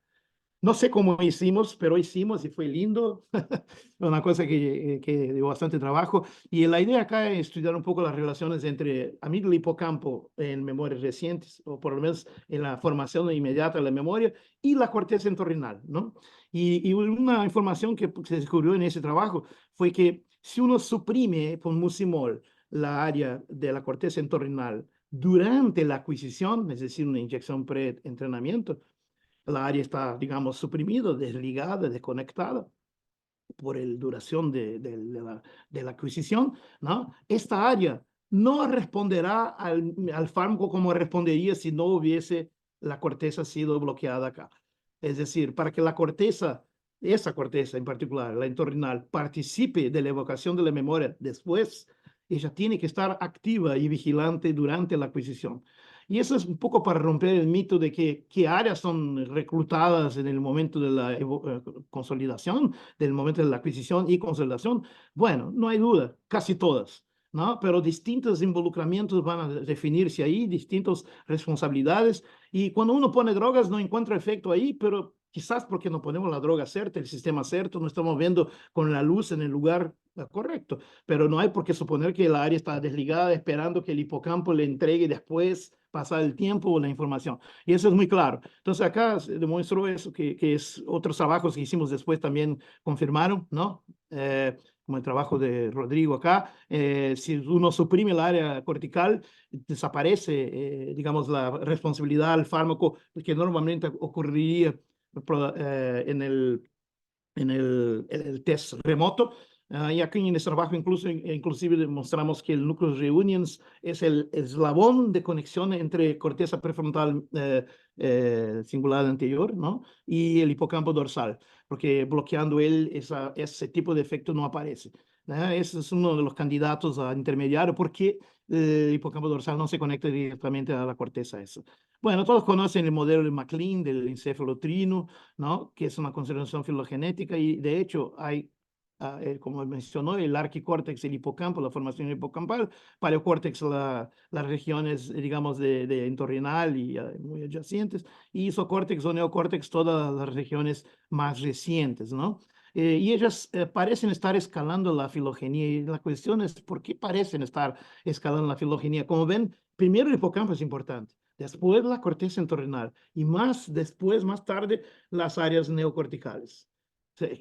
No sé cómo hicimos, pero hicimos y fue lindo. Una cosa que dio bastante trabajo. Y la idea acá es estudiar un poco las relaciones entre amígdala y hipocampo en memorias recientes, o por lo menos en la formación inmediata de la memoria, y la corteza entorrinal, ¿no? Y una información que se descubrió en ese trabajo fue que si uno suprime con mucimol la área de la corteza entorrinal durante la adquisición, es decir, una inyección pre-entrenamiento, la área está, digamos, suprimida, desligada, desconectada por la duración de la adquisición, ¿no? Esta área no responderá al fármaco como respondería si no hubiese la corteza sido bloqueada acá. Es decir, para que la corteza, esa corteza en particular, la entorrinal, participe de la evocación de la memoria después, ella tiene que estar activa y vigilante durante la adquisición. Y eso es un poco para romper el mito de que qué áreas son reclutadas en el momento de la consolidación, del momento de la adquisición y consolidación. Bueno, no hay duda, casi todas, ¿no? Pero distintos involucramientos van a definirse ahí, distintas responsabilidades. Y cuando uno pone drogas no encuentra efecto ahí, pero quizás porque no ponemos la droga certa, el sistema certo, no estamos viendo con la luz en el lugar correcto. Pero no hay por qué suponer que la área está desligada esperando que el hipocampo le entregue después, pasar el tiempo o la información. Y eso es muy claro. Entonces acá se demostró eso, que es otros trabajos que hicimos después también confirmaron, ¿no? Como el trabajo de Rodrigo acá, si uno suprime el área cortical, desaparece, digamos, la responsabilidad al fármaco que normalmente ocurriría en el test remoto. Y aquí en este trabajo inclusive demostramos que el núcleo reunions es el eslabón de conexión entre corteza prefrontal cingulada anterior, ¿no? Y el hipocampo dorsal, porque bloqueando ese tipo de efecto no aparece. Ese es uno de los candidatos a intermediario porque el hipocampo dorsal no se conecta directamente a la corteza esa. Bueno, todos conocen el modelo de MacLean del encéfalo trino, ¿no? Que es una conservación filogenética y de hecho hay, como mencionó, el arquicórtex, el hipocampo, la formación hipocampal, paleocórtex, las regiones, digamos, de entorrinal y muy adyacentes, y isocórtex o neocórtex, todas las regiones más recientes, ¿no? Y ellas parecen estar escalando la filogenia y la cuestión es por qué parecen estar escalando la filogenia. Como ven, primero el hipocampo es importante, después la corteza entorrinal y más tarde, las áreas neocorticales.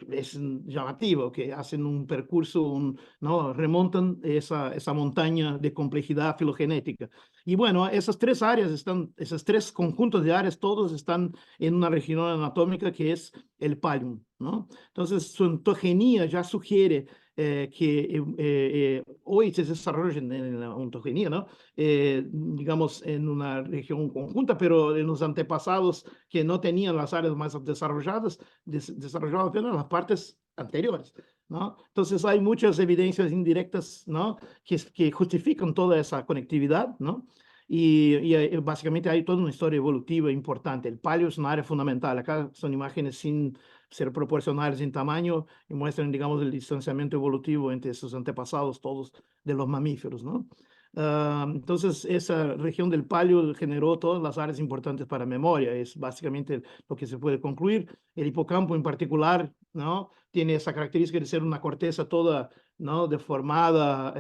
Es llamativo que hacen un percurso, ¿no? Remontan esa montaña de complejidad filogenética. Y bueno, esas 3 áreas esos 3 conjuntos de áreas, todos están en una región anatómica que es el pallium, ¿no? Entonces, su ontogenia ya sugiere que hoy se desarrollan en la ontogenia, ¿no? Digamos, en una región conjunta, pero en los antepasados que no tenían las áreas más desarrolladas, desarrollaban apenas las partes anteriores, ¿no? Entonces hay muchas evidencias indirectas, ¿no? Que justifican toda esa conectividad, ¿no? Y básicamente hay toda una historia evolutiva importante. El palio es una área fundamental. Acá son imágenes sin ser proporcionales en tamaño y muestran, digamos, el distanciamiento evolutivo entre sus antepasados, todos de los mamíferos, ¿no? Entonces, esa región del palio generó todas las áreas importantes para memoria. Es básicamente lo que se puede concluir. El hipocampo en particular, ¿no? Tiene esa característica de ser una corteza toda ¿no? Deformada,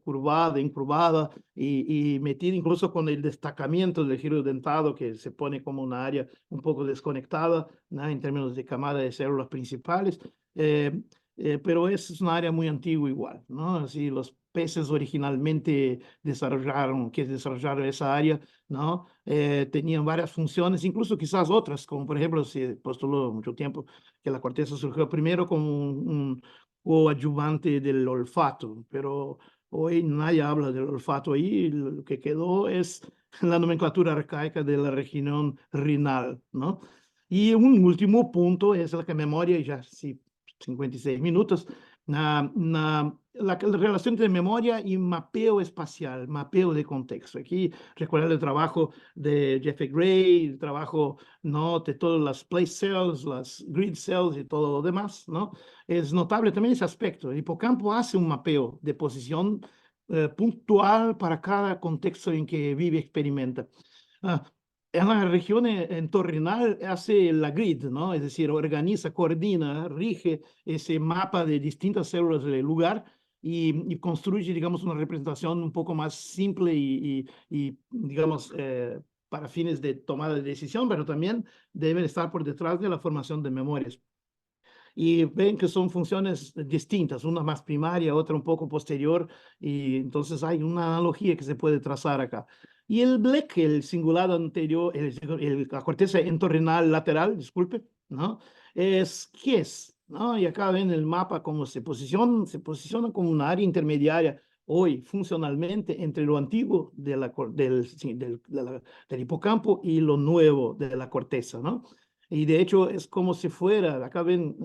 curvada, incurvada, y metida incluso con el destacamiento del giro dentado, que se pone como una área un poco desconectada, ¿no? En términos de camada de células principales. Pero es una área muy antigua igual, ¿no? Así los peces originalmente desarrollaron esa área, ¿no? Tenían varias funciones, incluso quizás otras, como por ejemplo se postuló mucho tiempo que la corteza surgió primero como un coadyuvante del olfato, pero hoy nadie habla del olfato ahí, lo que quedó es la nomenclatura arcaica de la región renal, ¿no? Y un último punto es la que memoria, y ya sí, 56 minutos, la relación entre memoria y mapeo espacial, mapeo de contexto. Aquí recordar el trabajo de Jeffrey Gray, el trabajo, ¿no? De todas las place cells, las grid cells y todo lo demás, ¿no? Es notable también ese aspecto. El hipocampo hace un mapeo de posición puntual para cada contexto en que vive, experimenta. Ah, en la región entorrinal hace la grid, ¿no? Es decir, organiza, coordina, rige ese mapa de distintas células del lugar y construye, digamos, una representación un poco más simple digamos, para fines de tomada de decisión, pero también deben estar por detrás de la formación de memorias. Y ven que son funciones distintas, una más primaria, otra un poco posterior, y entonces hay una analogía que se puede trazar acá. Y el BLEC, el cingulado anterior, la corteza entorrinal lateral, disculpe, ¿no? ¿Qué es? ¿No? Y acá ven el mapa cómo se posiciona como una área intermediaria hoy funcionalmente entre lo antiguo del hipocampo y lo nuevo de la corteza, ¿no? Y de hecho es como si fuera, acá ven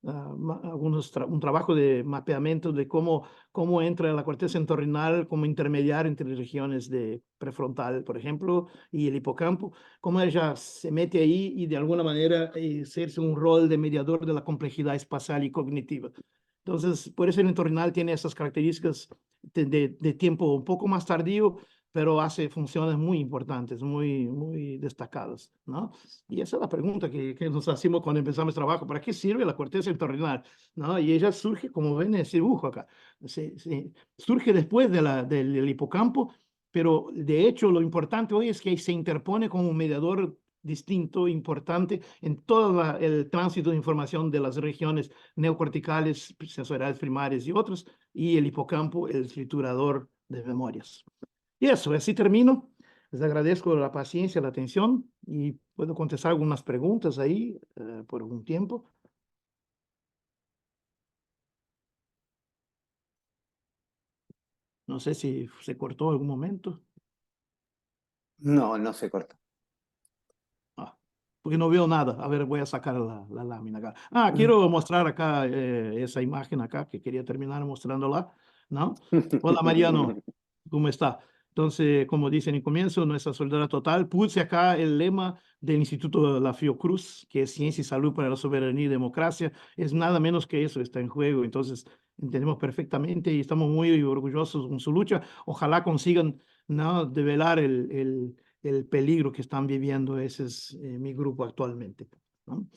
un trabajo de mapeamiento de cómo entra la corteza entorrinal como intermediario entre regiones de prefrontal, por ejemplo, y el hipocampo, cómo ella se mete ahí y de alguna manera ejerce un rol de mediador de la complejidad espacial y cognitiva. Entonces, por eso el entorrinal tiene esas características de tiempo un poco más tardío, pero hace funciones muy importantes, muy destacadas, ¿no? Y esa es la pregunta que nos hacemos cuando empezamos el trabajo. ¿Para qué sirve la corteza entorrinal? ¿No? Y ella surge, como ven en ese dibujo acá, surge después del hipocampo, pero de hecho lo importante hoy es que se interpone como un mediador distinto, importante, en todo el tránsito de información de las regiones neocorticales, sensoriales primarias y otras, y el hipocampo, el triturador de memorias. Y eso, así termino. Les agradezco la paciencia, la atención y puedo contestar algunas preguntas ahí por algún tiempo. No sé si se cortó algún momento. No, no se corta. Porque no veo nada. A ver, voy a sacar la lámina acá. Quiero mostrar acá esa imagen acá que quería terminar mostrándola, ¿no? Hola, Mariano, ¿cómo está? Entonces, como dicen en comienzo, nuestra solidaridad total. Puse acá el lema del Instituto de la Fiocruz, que es Ciencia y Salud para la Soberanía y Democracia. Es nada menos que eso, está en juego. Entonces, entendemos perfectamente y estamos muy orgullosos con su lucha. Ojalá consigan, ¿no?, develar el peligro que están viviendo. Ese es mi grupo actualmente, ¿no?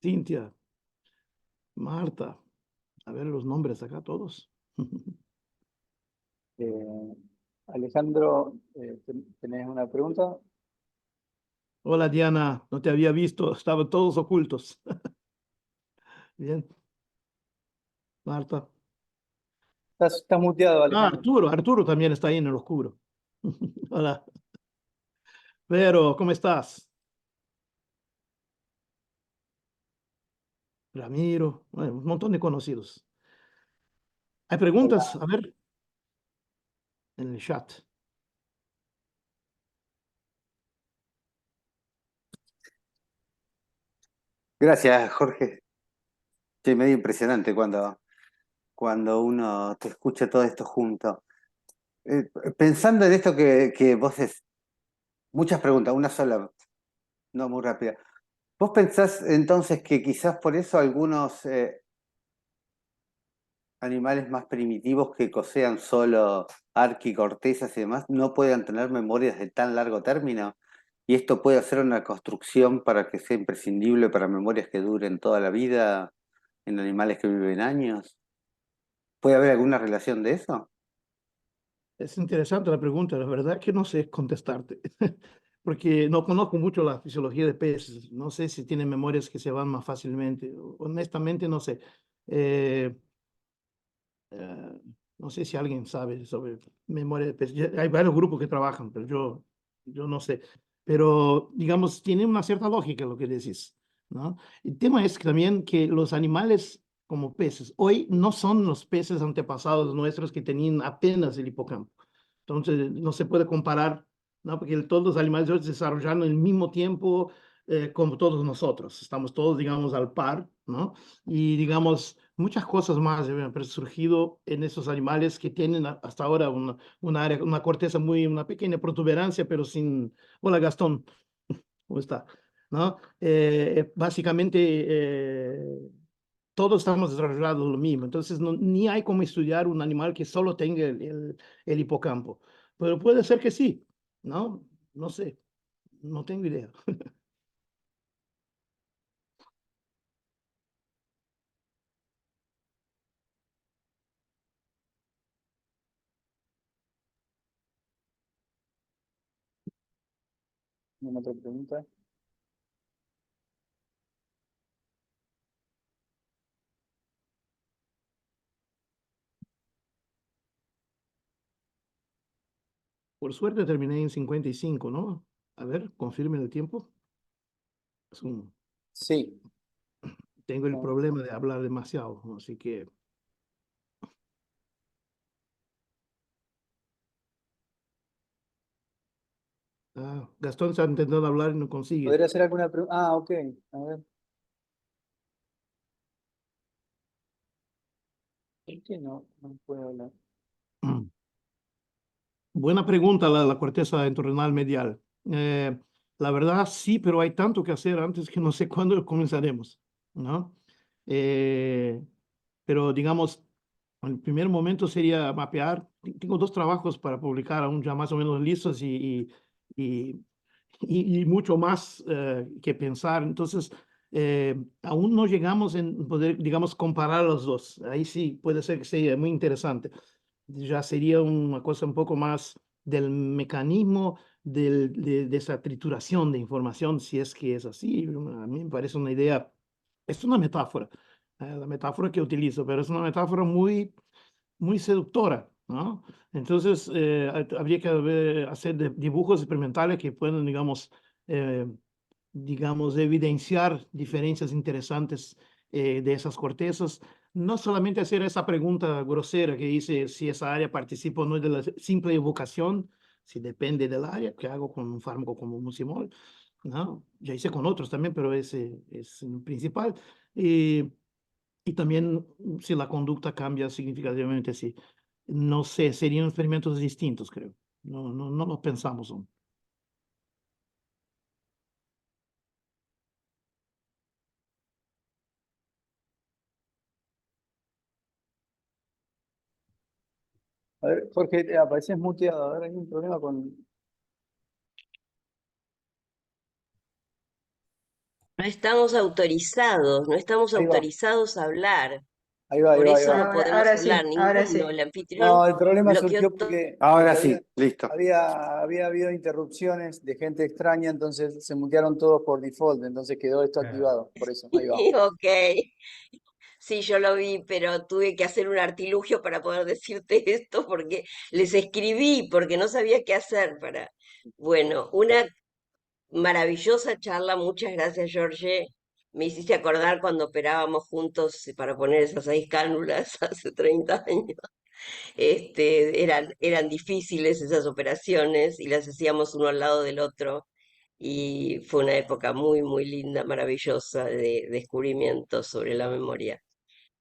Cintia, Marta, a ver los nombres acá todos. Alejandro, ¿tenés una pregunta? Hola Diana, no te había visto, estaban todos ocultos. Bien. Marta. Estás muteado, Alejandro. Arturo también está ahí en el oscuro. Hola. Pero, ¿cómo estás? Ramiro, bueno, un montón de conocidos. ¿Hay preguntas? A ver, en el chat. Gracias, Jorge. Sí, medio impresionante cuando uno te escucha todo esto junto. Pensando en esto que vos es muchas preguntas, una sola, no muy rápida. ¿Vos pensás entonces que quizás por eso algunos animales más primitivos que cosean solo arquicortezas y demás no puedan tener memorias de tan largo término? ¿Y esto puede hacer una construcción para que sea imprescindible para memorias que duren toda la vida en animales que viven años? ¿Puede haber alguna relación de eso? Es interesante la pregunta, la verdad que no sé contestarte, porque no conozco mucho la fisiología de peces, no sé si tienen memorias que se van más fácilmente, honestamente no sé. Eh, eh, no sé si alguien sabe sobre memoria de peces. Hay varios grupos que trabajan, pero yo no sé. Pero, digamos, tiene una cierta lógica lo que decís, ¿no? El tema es que también que los animales como peces, hoy no son los peces antepasados nuestros que tenían apenas el hipocampo. Entonces, no se puede comparar, ¿no? Porque todos los animales hoy se desarrollaron al mismo tiempo como todos nosotros. Estamos todos, digamos, al par, ¿no? Y, digamos, muchas cosas más deben haber surgido en esos animales que tienen hasta ahora una área, una corteza muy, una pequeña protuberancia, pero sin... Hola, Gastón, ¿cómo está? ¿No? Básicamente, todos estamos desarrollados lo mismo, entonces ni hay como estudiar un animal que solo tenga el hipocampo, pero puede ser que sí, ¿no? No sé, no tengo idea. ¿Alguna otra pregunta? Por suerte terminé en 55, ¿no? A ver, confirmen el tiempo. Es Sí. tengo el No, problema de hablar demasiado, ¿no? Así que Gastón está intentando hablar y no consigue. ¿podría hacer alguna pregunta? Ah, ok. A ver. ¿Por qué no puedo hablar? Buena pregunta la corteza entorrenal medial. La verdad sí, pero hay tanto que hacer antes que no sé cuándo comenzaremos, ¿no? Eh, pero digamos, el primer momento sería mapear. Tengo dos trabajos para publicar aún ya más o menos listos y, y mucho más que pensar. Entonces, aún no llegamos en poder, digamos, comparar los dos. Ahí sí puede ser que sea muy interesante. Ya sería una cosa un poco más del mecanismo de esa trituración de información, si es que es así. A mí me parece una idea, es una metáfora, la metáfora que utilizo, pero es una metáfora muy seductora, ¿no? Entonces, habría que hacer dibujos experimentales que puedan, eh, digamos, evidenciar diferencias interesantes de esas cortezas. No solamente hacer esa pregunta grosera que dice si esa área participa o no de la simple evocación, si depende del área, que hago con un fármaco como Mucimol, ¿no? Ya hice con otros también, pero ese es el principal. Y, y también si la conducta cambia significativamente, sí. No sé, serían experimentos distintos, creo. No lo pensamos aún. A ver, Jorge, te apareces muteado. A ver, hay un problema con... No estamos Ahí va, autorizados a hablar. ahí va, ahí Por va, ahí eso va. no podemos Ahora hablar sí, ahora ninguno. sí. El anfitrión No, el problema bloqueó surgió todo. Ahora porque sí, listo. había habido interrupciones de gente extraña, entonces se mutearon todos por default, entonces quedó esto activado. Por eso, ahí va. Ok. Sí, yo lo vi, pero tuve que hacer un artilugio para poder decirte esto porque les escribí, porque no sabía qué hacer para... Bueno, una maravillosa charla, muchas gracias, George. Me hiciste acordar cuando operábamos juntos para poner esas 6 cánulas hace 30 años. Eran difíciles esas operaciones y las hacíamos uno al lado del otro. Y fue una época muy, muy linda, maravillosa de descubrimientos sobre la memoria.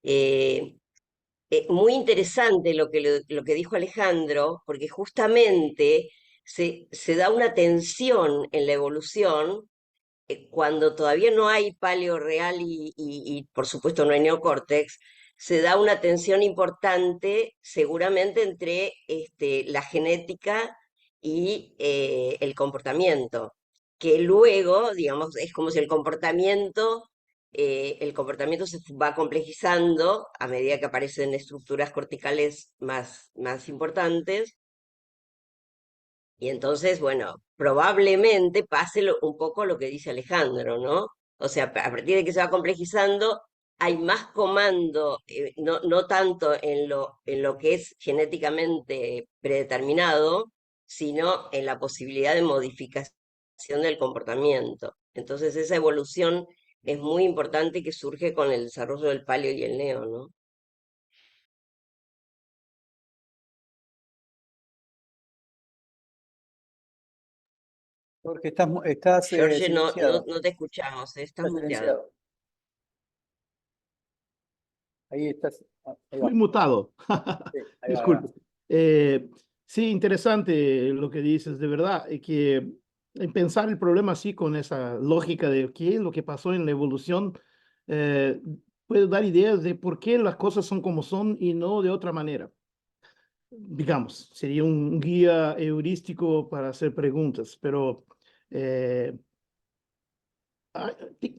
Eh, Muy interesante lo que dijo Alejandro, porque justamente se da una tensión en la evolución cuando todavía no hay paleo real y, por supuesto no hay neocórtex, se da una tensión importante seguramente entre la genética y el comportamiento, que luego, digamos, es como si el comportamiento se va complejizando a medida que aparecen estructuras corticales más importantes y entonces, bueno, probablemente pase un poco lo que dice Alejandro, ¿no? O sea, a partir de que se va complejizando, hay más comando, no tanto en lo que es genéticamente predeterminado, sino en la posibilidad de modificación del comportamiento. Entonces, esa evolución es muy importante que surge con el desarrollo del paleo y el neo, ¿no? Jorge, estás George, silenciado. no te escuchamos, estás Estás muteado. silenciado. Ahí estás. Ahí Fui va. mutado. Sí, ahí va, ahí va. Disculpe. Sí, interesante lo que dices, de verdad, que pensar el problema así con esa lógica de qué es lo que pasó en la evolución, eh, puede dar ideas de por qué las cosas son como son y no de otra manera. Digamos, sería un guía heurístico para hacer preguntas, pero eh,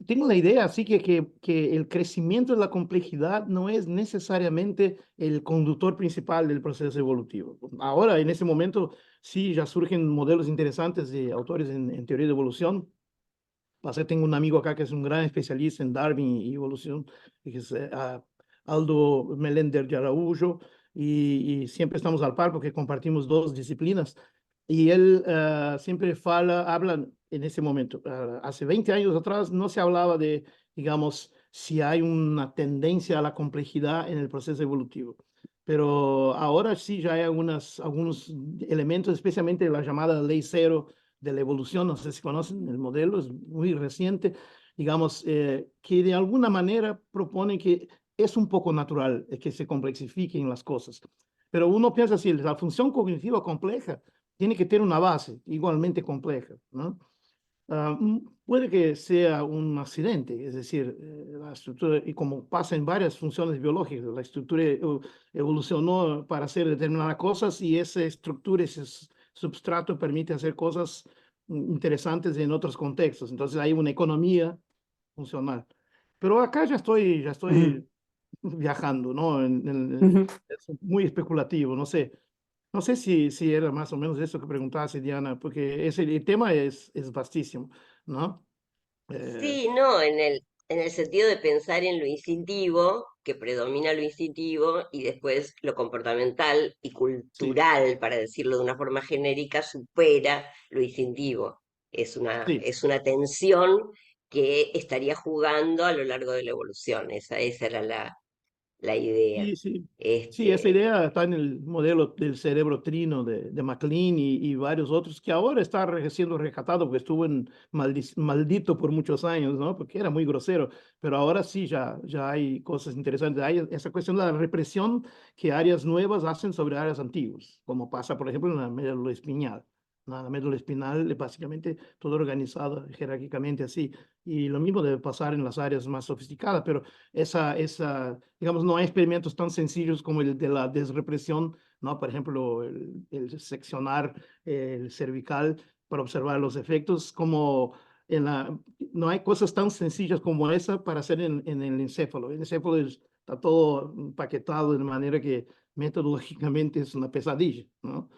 tengo la idea, así que el crecimiento de la complejidad no es necesariamente el conductor principal del proceso evolutivo. Ahora, en ese momento, sí, ya surgen modelos interesantes de autores en teoría de evolución. Tengo un amigo acá que es un gran especialista en Darwin y evolución, que es Aldo Melender de Araújo, y siempre estamos al par porque compartimos dos disciplinas. Y él siempre habla en ese momento. Hace 20 años atrás no se hablaba de, digamos, si hay una tendencia a la complejidad en el proceso evolutivo. Pero ahora sí ya hay algunos elementos, especialmente la llamada ley cero de la evolución, no sé si conocen el modelo, es muy reciente, digamos, que de alguna manera propone que es un poco natural que se complexifiquen las cosas. Pero uno piensa así, la función cognitiva compleja tiene que tener una base igualmente compleja, ¿no? Puede que sea un accidente, es decir, la estructura, y como pasa en varias funciones biológicas, la estructura evolucionó para hacer determinadas cosas y esa estructura, ese substrato permite hacer cosas interesantes en otros contextos. Entonces hay una economía funcional. Pero acá ya Ujú, estoy viajando, ¿no? ujú. Es muy especulativo, no sé. No sé si era más o menos eso que preguntaste, Diana, porque el tema es vastísimo, ¿no? Eh, Sí, no, en el sentido de pensar en lo instintivo, que predomina lo instintivo, y después lo comportamental y sí, cultural, para decirlo de una forma genérica, supera lo instintivo. sí, Es una tensión que estaría jugando a lo largo de la evolución. Esa era la idea. sí, sí. Sí, esa Este, idea está en el modelo del cerebro trino de MacLean y varios otros, que ahora está siendo rescatado porque estuvo maldito por muchos años, ¿no? Porque era muy grosero, pero ahora sí ya hay cosas interesantes. Hay esa cuestión de la represión que áreas nuevas hacen sobre áreas antiguas, como pasa, por ejemplo, en la médula espinal. ¿No? La médula espinal es básicamente todo organizado jerárquicamente así. Y lo mismo debe pasar en las áreas más sofisticadas, pero digamos, no hay experimentos tan sencillos como el de la desrepresión, ¿no? Por ejemplo, el seccionar el cervical para observar los efectos, no hay cosas tan sencillas como esa para hacer en el encéfalo. El encéfalo está todo empaquetado de manera que metodológicamente es una pesadilla, ¿no?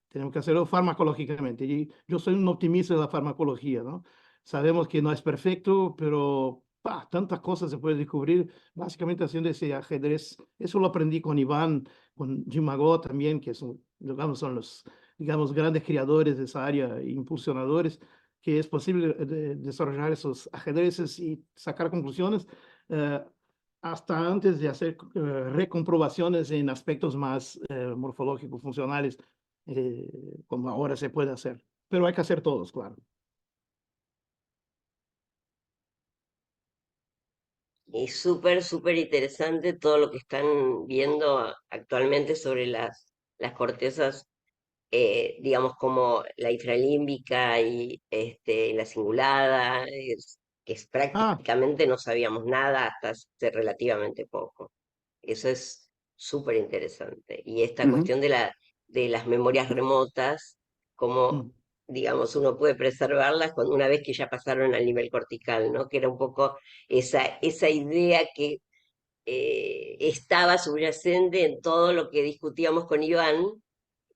Tenemos que hacerlo farmacológicamente. Y yo soy un optimista de la farmacología, ¿no? Sabemos que no es perfecto, pero tantas cosas se pueden descubrir básicamente haciendo ese ajedrez. Eso lo aprendí con Iván, con Jim Magot también, que digamos, son los digamos, grandes creadores de esa área, impulsionadores, que es posible desarrollar esos ajedrezes y sacar conclusiones. eh, hasta antes de hacer recomprobaciones en aspectos más morfológicos, funcionales, como ahora se puede hacer. Pero hay que hacer todos, claro. es súper interesante todo lo que están viendo actualmente sobre las cortezas digamos, como la infralímbica y la cingulada, que Ah, prácticamente no sabíamos nada hasta hace relativamente poco. Eso es súper interesante. Y esta Ujú. cuestión de las memorias remotas, como, mm, digamos, uno puede preservarlas una vez que ya pasaron al nivel cortical, ¿no? Que era un poco esa idea que estaba subyacente en todo lo que discutíamos con Iván,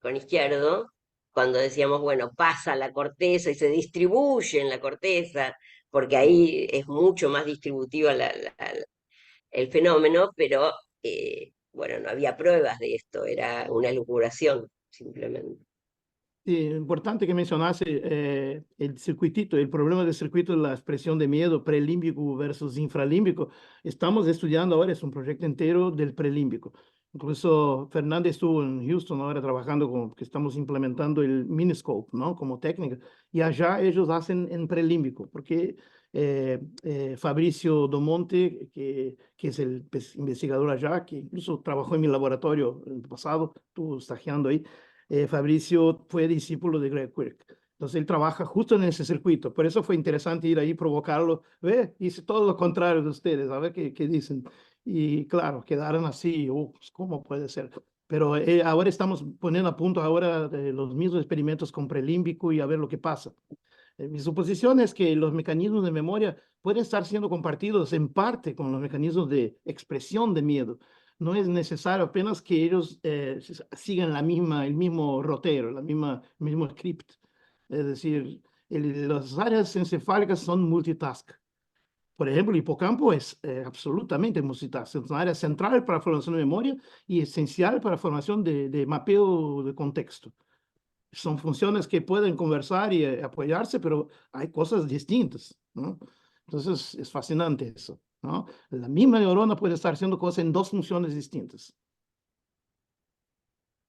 con Izquierdo, cuando decíamos, bueno, pasa la corteza y se distribuye en la corteza, porque ahí es mucho más distributiva el fenómeno, pero bueno, no había pruebas de esto, era una elucubración, simplemente. sí, importante que mencionaste el circuitito, el problema del circuito de la expresión de miedo prelímbico versus infralímbico. Estamos estudiando ahora, es un proyecto entero del prelímbico. Incluso Fernández estuvo en Houston ahora trabajando con, que estamos implementando el Miniscope, ¿no? Como técnica. Y allá ellos hacen en prelímbico, porque Fabricio Domonte, que es el pues, investigador allá, que incluso trabajó en mi laboratorio en el pasado, estuvo estagiando ahí. Fabricio fue discípulo de Greg Quirk. Entonces él trabaja justo en ese circuito. Por eso fue interesante ir ahí, provocarlo. Ve, hice todo lo contrario de ustedes, a ver qué dicen. Y claro, quedaron así. Pues, ¿cómo puede ser? Pero ahora estamos poniendo a punto ahora los mismos experimentos con prelímbico y a ver lo que pasa. Mi suposición es que los mecanismos de memoria pueden estar siendo compartidos en parte con los mecanismos de expresión de miedo. No es necesario apenas que ellos sigan el mismo rotero, el mismo script. Es decir, las áreas encefálicas son multitask. Por ejemplo, el hipocampo es absolutamente multitask. Es una área central para la formación de memoria y esencial para la formación de mapeo de contexto. Son funciones que pueden conversar y apoyarse, pero hay cosas distintas, ¿no? Entonces es fascinante eso, ¿no? La misma neurona puede estar haciendo cosas en dos funciones distintas.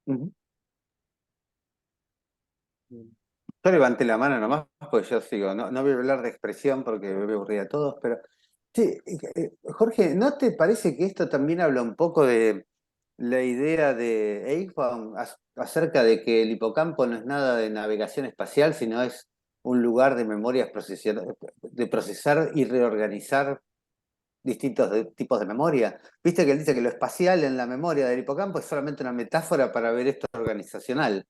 Ujú. Yo levanté la mano nomás, porque yo sigo, no voy a hablar de expresión porque me voy a aburrir a todos, pero sí, Jorge, ¿no te parece que esto también habla un poco de la idea de Eichbaum acerca de que el hipocampo no es nada de navegación espacial, sino es un lugar de memorias de procesar y reorganizar distintos tipos de memoria? Viste que él dice que lo espacial en la memoria del hipocampo es solamente una metáfora para ver esto organizacional.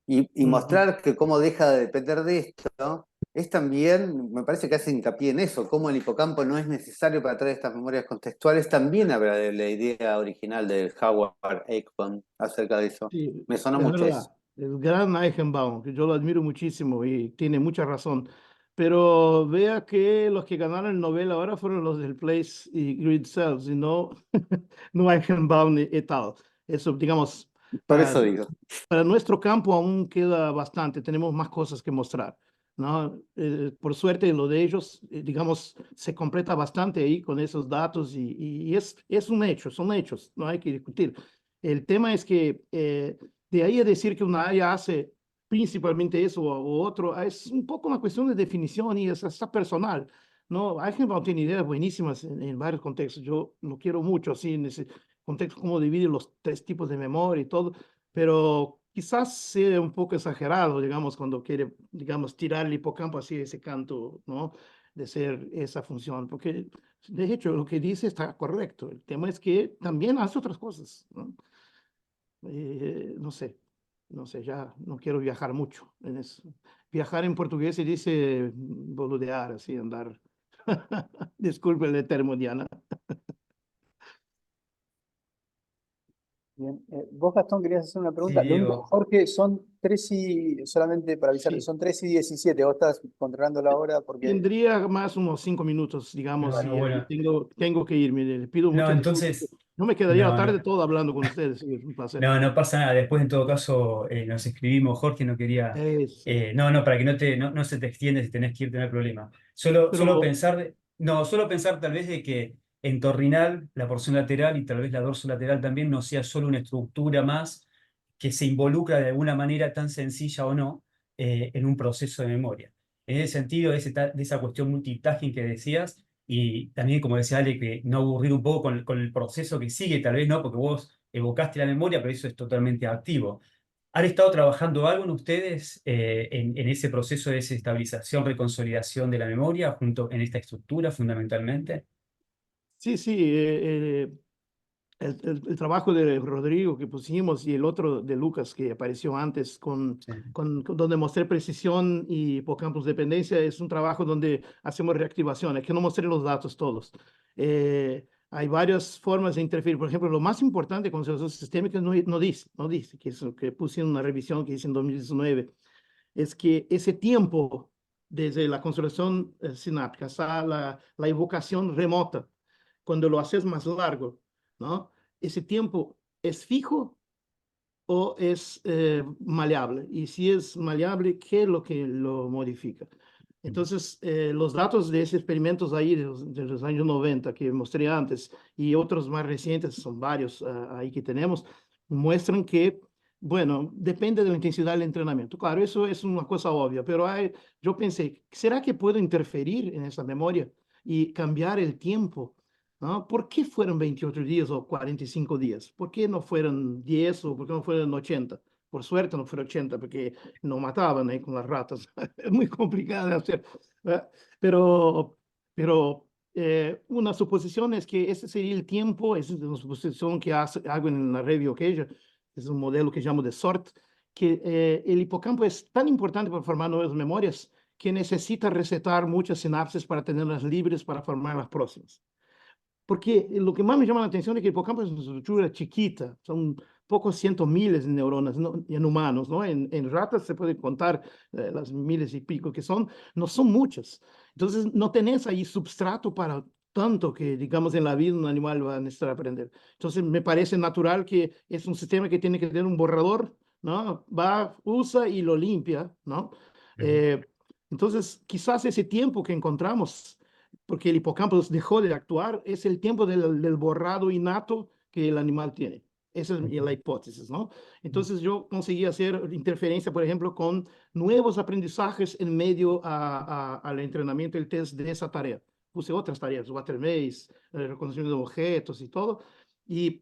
Y Ujú. mostrar que cómo deja de depender de esto, es también, me parece que hace hincapié en eso, cómo el hipocampo no es necesario para traer estas memorias contextuales, también habla de la idea original de Howard Eichmann acerca de eso. Sí, Me sonó es mucho verdad. eso. El gran Eichenbaum, que yo lo admiro muchísimo y tiene mucha razón. Pero vea que los que ganaron el Nobel ahora fueron los del Place y Grid Cells y no, no Eichenbaum et al. Eso, digamos, Por para eso digo. para nuestro campo aún queda bastante, tenemos más cosas que mostrar, ¿no? Por suerte, lo de ellos, digamos, se completa bastante ahí con esos datos y es un hecho, son hechos, no hay que discutir. El tema es que de ahí a decir que una área hace principalmente eso o otro, es un poco una cuestión de definición y es hasta personal. No, Eichenbaum tiene ideas buenísimas en varios contextos. Yo lo quiero mucho así en ese contexto, cómo divide los tres tipos de memoria y todo, pero quizás sea un poco exagerado, digamos, cuando quiere, digamos, tirar el hipocampo así de ese canto, ¿no? De ser esa función, porque de hecho lo que dice está correcto. El tema es que también hace otras cosas, ¿no? No sé, no sé, ya no quiero viajar mucho en eso. Viajar en portugués se dice boludear, así, andar. Disculpe el termo, Diana. Bien. Vos, Gastón, querías hacer una Sí, pregunta. Lo único, Diego. Jorge, solamente para avisarte, Sí, son 3:17. Vos estás controlando la hora porque... tendría más unos 5 minutos, digamos, No, no, y bueno. tengo que irme. Le pido No, muchas disculpas. entonces, No me quedaría la no, tarde no. toda hablando con ustedes. Sí, es un placer. No, no pasa nada. Después, en todo caso, nos escribimos. Jorge no quería. Sí. No, para que no se te extienda si tenés que irte, no hay problema. Solo Pero pensar, solo pensar tal vez de que en torrinal, la porción lateral y tal vez la dorsolateral también no sea solo una estructura más que se involucra de alguna manera tan sencilla o no en un proceso de memoria. En ese sentido, de esa cuestión multitasking que decías, y también, como decía Ale, que no aburrir un poco con el proceso que sigue, tal vez no, porque vos evocaste la memoria, pero eso es totalmente activo. ¿Han estado trabajando algo en ustedes en ese proceso de desestabilización, reconsolidación de la memoria, junto en esta estructura fundamentalmente? Sí, sí, el trabajo de Rodrigo que pusimos y el otro de Lucas que apareció antes Sí. donde mostré precisión y hipocampus dependencia es un trabajo donde hacemos reactivación. Es que no mostré los datos todos. Hay varias formas de interferir. Por ejemplo, lo más importante con observación sistémica no dice, que es lo que puse en una revisión que hice en 2019, es que ese tiempo desde la consolidación sináptica hasta la evocación remota, cuando lo haces más largo, ¿no? Ese tiempo es fijo o es maleable. Y si es maleable, ¿qué es lo que lo modifica? Entonces, los datos de esos experimentos ahí de los años 90 que mostré antes y otros más recientes, son varios ahí que tenemos, muestran que, bueno, depende de la intensidad del entrenamiento. Claro, eso es una cosa obvia, pero yo pensé, ¿será que puedo interferir en esa memoria y cambiar el tiempo? ¿No? ¿Por qué fueron 28 días o 45 días? ¿Por qué no fueron 10 o por qué no fueron 80? Por suerte no fueron 80 porque no mataban con las ratas. Es muy complicado de hacer. ¿Verdad? Pero una suposición es que ese sería el tiempo, esa es una suposición que hago en la review que es un modelo que llamo de SORT, que el hipocampo es tan importante para formar nuevas memorias que necesita resetar muchas sinapsis para tenerlas libres para formar las próximas. Porque lo que más me llama la atención es que el hipocampo es una estructura chiquita, son pocos cientos miles de neuronas en humanos, ¿no? En ratas se puede contar las miles y pico que son, no son muchas. Entonces no tenés ahí substrato para tanto que, digamos, en la vida un animal va a necesitar aprender. Entonces me parece natural que es un sistema que tiene que tener un borrador, ¿no? Va, usa y lo limpia, ¿no? Entonces quizás ese tiempo que encontramos porque el hipocampo dejó de actuar, es el tiempo del borrado innato que el animal tiene. Esa es la hipótesis, ¿no? Entonces yo conseguí hacer interferencia, por ejemplo, con nuevos aprendizajes en medio al entrenamiento del test de esa tarea. Puse otras tareas, water maze, reconocimiento de objetos y todo. Y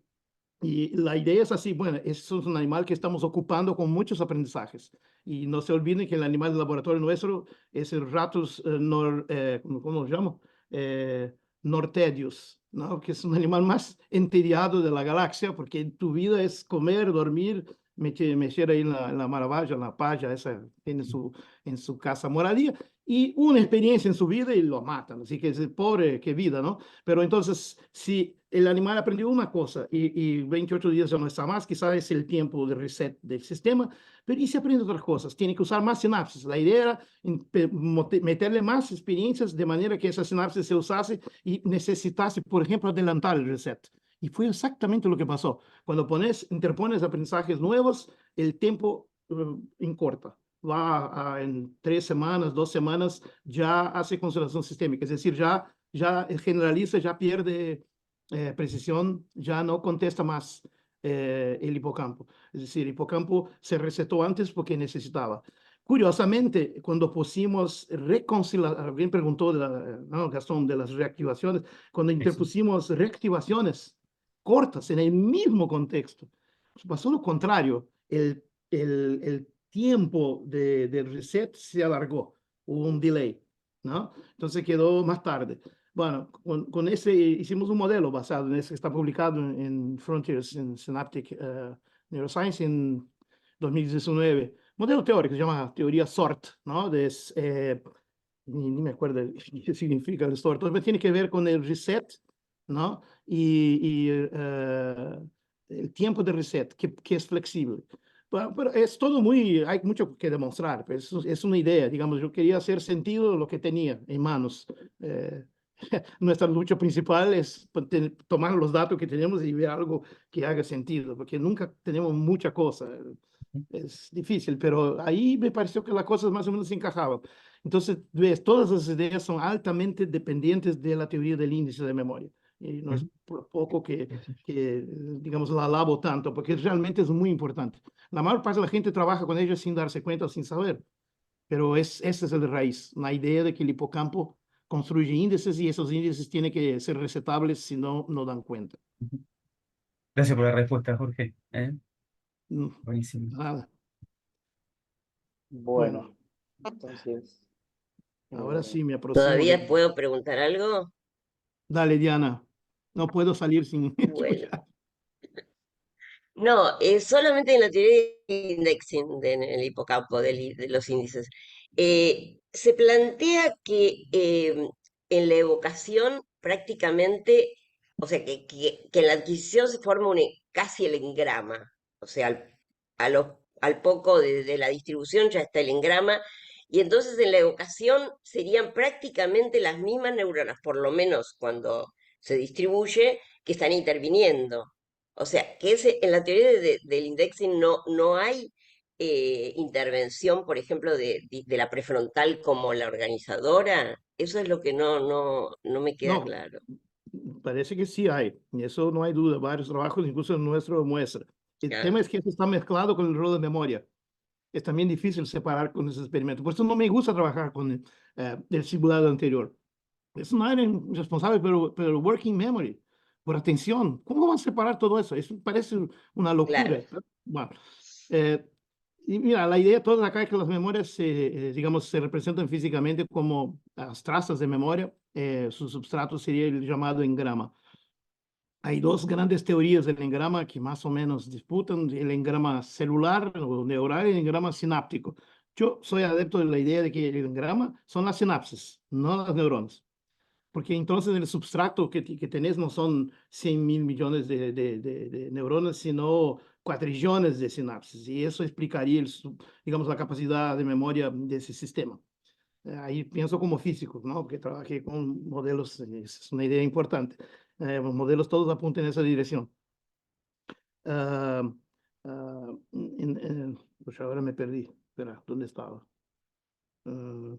la idea es así, bueno, eso es un animal que estamos ocupando con muchos aprendizajes. Y no se olviden que el animal de laboratorio nuestro es el Ratus, ¿cómo lo llamo? Nortedius, ¿no? Que es un animal más entediado de la galaxia, porque tu vida es comer, dormir, mexer ahí en la maravilla, en la paya, esa tiene en su casa moradía, y una experiencia en su vida y lo matan. Así que es pobre, qué vida, ¿no? Pero entonces, si el animal aprendió una cosa y 28 días ya no está más, quizás es el tiempo de reset del sistema, pero ¿y si aprende otras cosas? Tiene que usar más sinapsis. La idea era meterle más experiencias de manera que esa sinapsis se usase y necesitase, por ejemplo, adelantar el reset. Y fue exactamente lo que pasó. Cuando interpones aprendizajes nuevos, el tiempo encorta. Va en 3 semanas, 2 semanas, ya hace consolidación sistémica. Es decir, ya generaliza, ya pierde precisión, ya no contesta más el hipocampo. Es decir, el hipocampo se resetó antes porque necesitaba. Curiosamente, cuando pusimos reconciliación, alguien preguntó, no, Gastón, de las reactivaciones, cuando interpusimos reactivaciones cortas en el mismo contexto, pasó lo contrario. El tiempo de reset se alargó, hubo un delay, ¿no? Entonces quedó más tarde. Bueno, con ese hicimos un modelo basado en ese que está publicado en Frontiers in Synaptic Neuroscience en 2019. Modelo teórico, se llama teoría SORT, ¿no? Ni me acuerdo qué significa el SORT, pero tiene que ver con el reset, ¿no? Y el tiempo de reset, que es flexible. Pero es todo hay mucho que demostrar, pero es una idea, digamos, yo quería hacer sentido de lo que tenía en manos. Nuestra lucha principal es tomar los datos que tenemos y ver algo que haga sentido, porque nunca tenemos mucha cosa. Es difícil, pero ahí me pareció que las cosas más o menos se encajaban. Entonces, ves, todas las ideas son altamente dependientes de la teoría del índice de memoria. Y no es por poco que digamos, la alabo tanto, porque realmente es muy importante. La mayor parte de la gente trabaja con ellos sin darse cuenta o sin saber, pero ese es el raíz, la idea de que el hipocampo construye índices y esos índices tienen que ser resetables, si no, no dan cuenta. Gracias por la respuesta, Jorge. Mm, Buenísimo. Nada. Bueno, entonces, ahora eh, sí me aproximo ¿Todavía de... puedo preguntar algo? Dale, Diana. No puedo salir sin Bueno. escuchar. No, solamente en la teoría del indexing, en el hipocampo de los índices, se plantea que en la evocación prácticamente, o sea, que en la adquisición se forma casi el engrama, o sea, al poco de la distribución ya está el engrama, y entonces en la evocación serían prácticamente las mismas neuronas, por lo menos cuando se distribuye, que están interviniendo. O sea, que en la teoría del indexing no hay intervención, por ejemplo, de la prefrontal como la organizadora. Eso es lo que no me queda No, claro. parece que sí hay, y eso no hay duda. Varios trabajos, incluso el nuestro, muestra. El Ah, tema es que esto está mezclado con el rol de memoria. Es también difícil separar con ese experimento. Por eso no me gusta trabajar con el simulado anterior. Es una área responsable, pero working memory, por atención. ¿Cómo van a separar todo eso? Eso parece una claro. locura. Bueno, eh, y mira, la idea toda acá es que las memorias, digamos, se representan físicamente como las trazas de memoria. Su substrato sería el llamado engrama. Hay dos grandes teorías del engrama que más o menos disputan, el engrama celular o neural y el engrama sináptico. Yo soy adepto de la idea de que el engrama son las sinapsis, no las neuronas, porque entonces el substrato que tenés no son 100.000 millones de neuronas, sino cuatrillones de sinapsis, y eso explicaría, digamos, la capacidad de memoria de ese sistema. Ahí pienso como físico, ¿no? Porque trabajé con modelos, es una idea importante. Los modelos todos apuntan en esa dirección. Ah, pues ahora me perdí. Espera, ¿dónde estaba? Ah,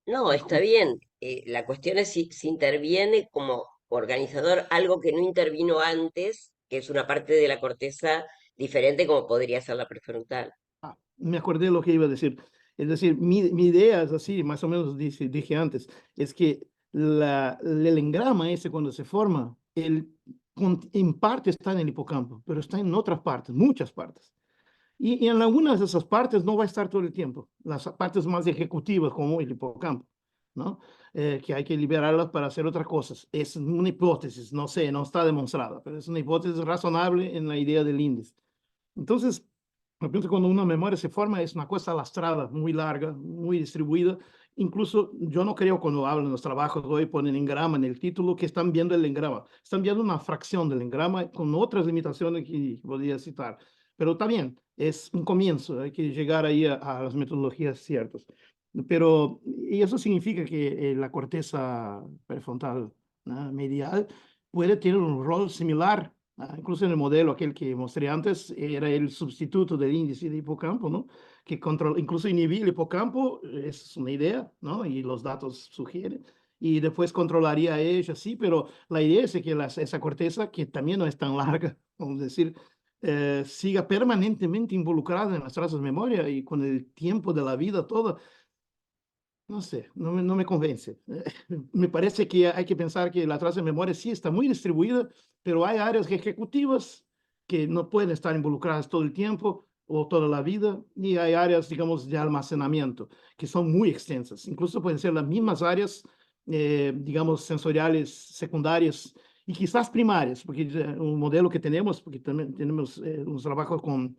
No, está disculpa. bien. La cuestión es si interviene como organizador algo que no intervino antes, que es una parte de la corteza diferente como podría ser la prefrontal. Me acordé lo que iba a decir. Es decir, mi idea es así, más o menos dije antes, es que el engrama ese cuando se forma, en parte está en el hipocampo, pero está en otras partes, muchas partes. Y en algunas de esas partes no va a estar todo el tiempo. Las partes más ejecutivas, como el hipocampo, ¿no? Que hay que liberarlas para hacer otras cosas. Es una hipótesis, no sé, no está demostrada, pero es una hipótesis razonable en la idea del índice. Entonces, me pienso que cuando una memoria se forma es una cosa lastrada, muy larga, muy distribuida. Incluso yo no creo cuando hablan los trabajos hoy, ponen engrama en el título, que están viendo el engrama. Están viendo una fracción del engrama con otras limitaciones que podría citar. Pero está bien, es un comienzo, hay que llegar ahí a las metodologías ciertas. Pero, y eso significa que la corteza prefrontal, ¿no?, medial puede tener un rol similar. Incluso en el modelo aquel que mostré antes, era el sustituto del índice de hipocampo, ¿no? Que controla, incluso inhibir el hipocampo, es una idea, ¿no? Y los datos sugieren. Y después controlaría a ella, sí, pero la idea es que esa corteza, que también no es tan larga, vamos a decir, siga permanentemente involucrada en las trazas de memoria y con el tiempo de la vida toda. No sé, no me convence. Me parece que hay que pensar que la traza de memoria sí está muy distribuida, pero hay áreas ejecutivas que no pueden estar involucradas todo el tiempo o toda la vida, y hay áreas, digamos, de almacenamiento que son muy extensas. Incluso pueden ser las mismas áreas, digamos, sensoriales secundarias y quizás primarias, porque un modelo que tenemos, porque también tenemos unos trabajos con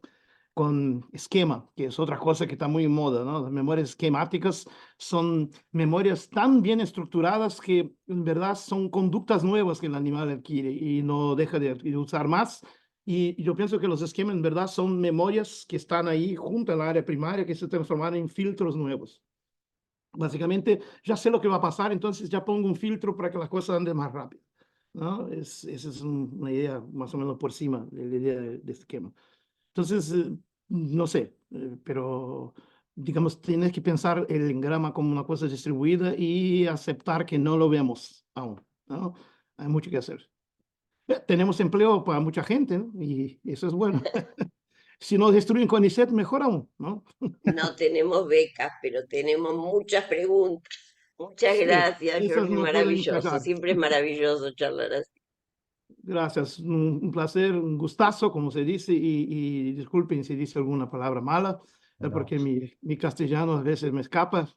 esquema, que es otra cosa que está muy en moda, ¿no? Las memorias esquemáticas son memorias tan bien estructuradas que en verdad son conductas nuevas que el animal adquiere y no deja de usar más. Y yo pienso que los esquemas en verdad son memorias que están ahí junto a la área primaria que se transformaron en filtros nuevos. Básicamente, ya sé lo que va a pasar, entonces ya pongo un filtro para que las cosas anden más rápido, ¿no? Esa es una idea más o menos por encima de la idea de esquema. Entonces, no sé, pero digamos, tienes que pensar el engrama como una cosa distribuida y aceptar que no lo vemos aún, ¿no? Hay mucho que hacer. Tenemos empleo para mucha gente, ¿no? Y eso es bueno. Si no destruyen CONICET, mejor aún, ¿no? No tenemos becas, pero tenemos muchas preguntas. Muchas Sí, gracias, esas Jorge, no pueden maravilloso. fallar. Siempre es maravilloso charlar así. Gracias, un placer, un gustazo, como se dice, y disculpen si dice alguna palabra mala. porque mi castellano a veces me escapa.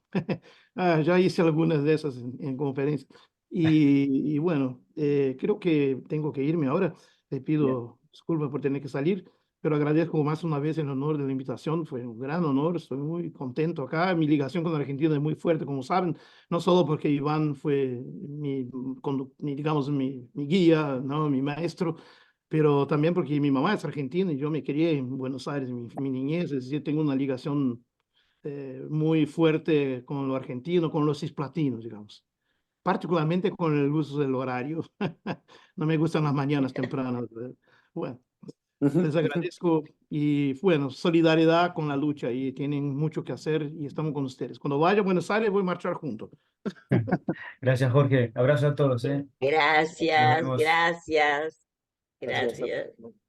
Ya hice algunas de esas en conferencias. Y bueno, creo que tengo que irme ahora. Te Bien. pido disculpas por tener que salir, pero agradezco más una vez el honor de la invitación. Fue un gran honor, estoy muy contento acá. Mi ligación con Argentina es muy fuerte, como saben, no solo porque Iván fue digamos, mi guía, ¿no? Mi maestro, pero también porque mi mamá es argentina y yo me crié en Buenos Aires, mi niñez, es decir, tengo una ligación muy fuerte con lo argentino, con los cisplatinos, digamos, particularmente con el uso del horario. No me gustan las mañanas tempranas. Bueno, les agradezco y bueno, solidaridad con la lucha y tienen mucho que hacer y estamos con ustedes. Cuando vaya a Buenos Aires voy a marchar juntos. Gracias, Jorge. Abrazo a todos, ¿eh? Nos Gracias, vemos. gracias, Gracias. gracias.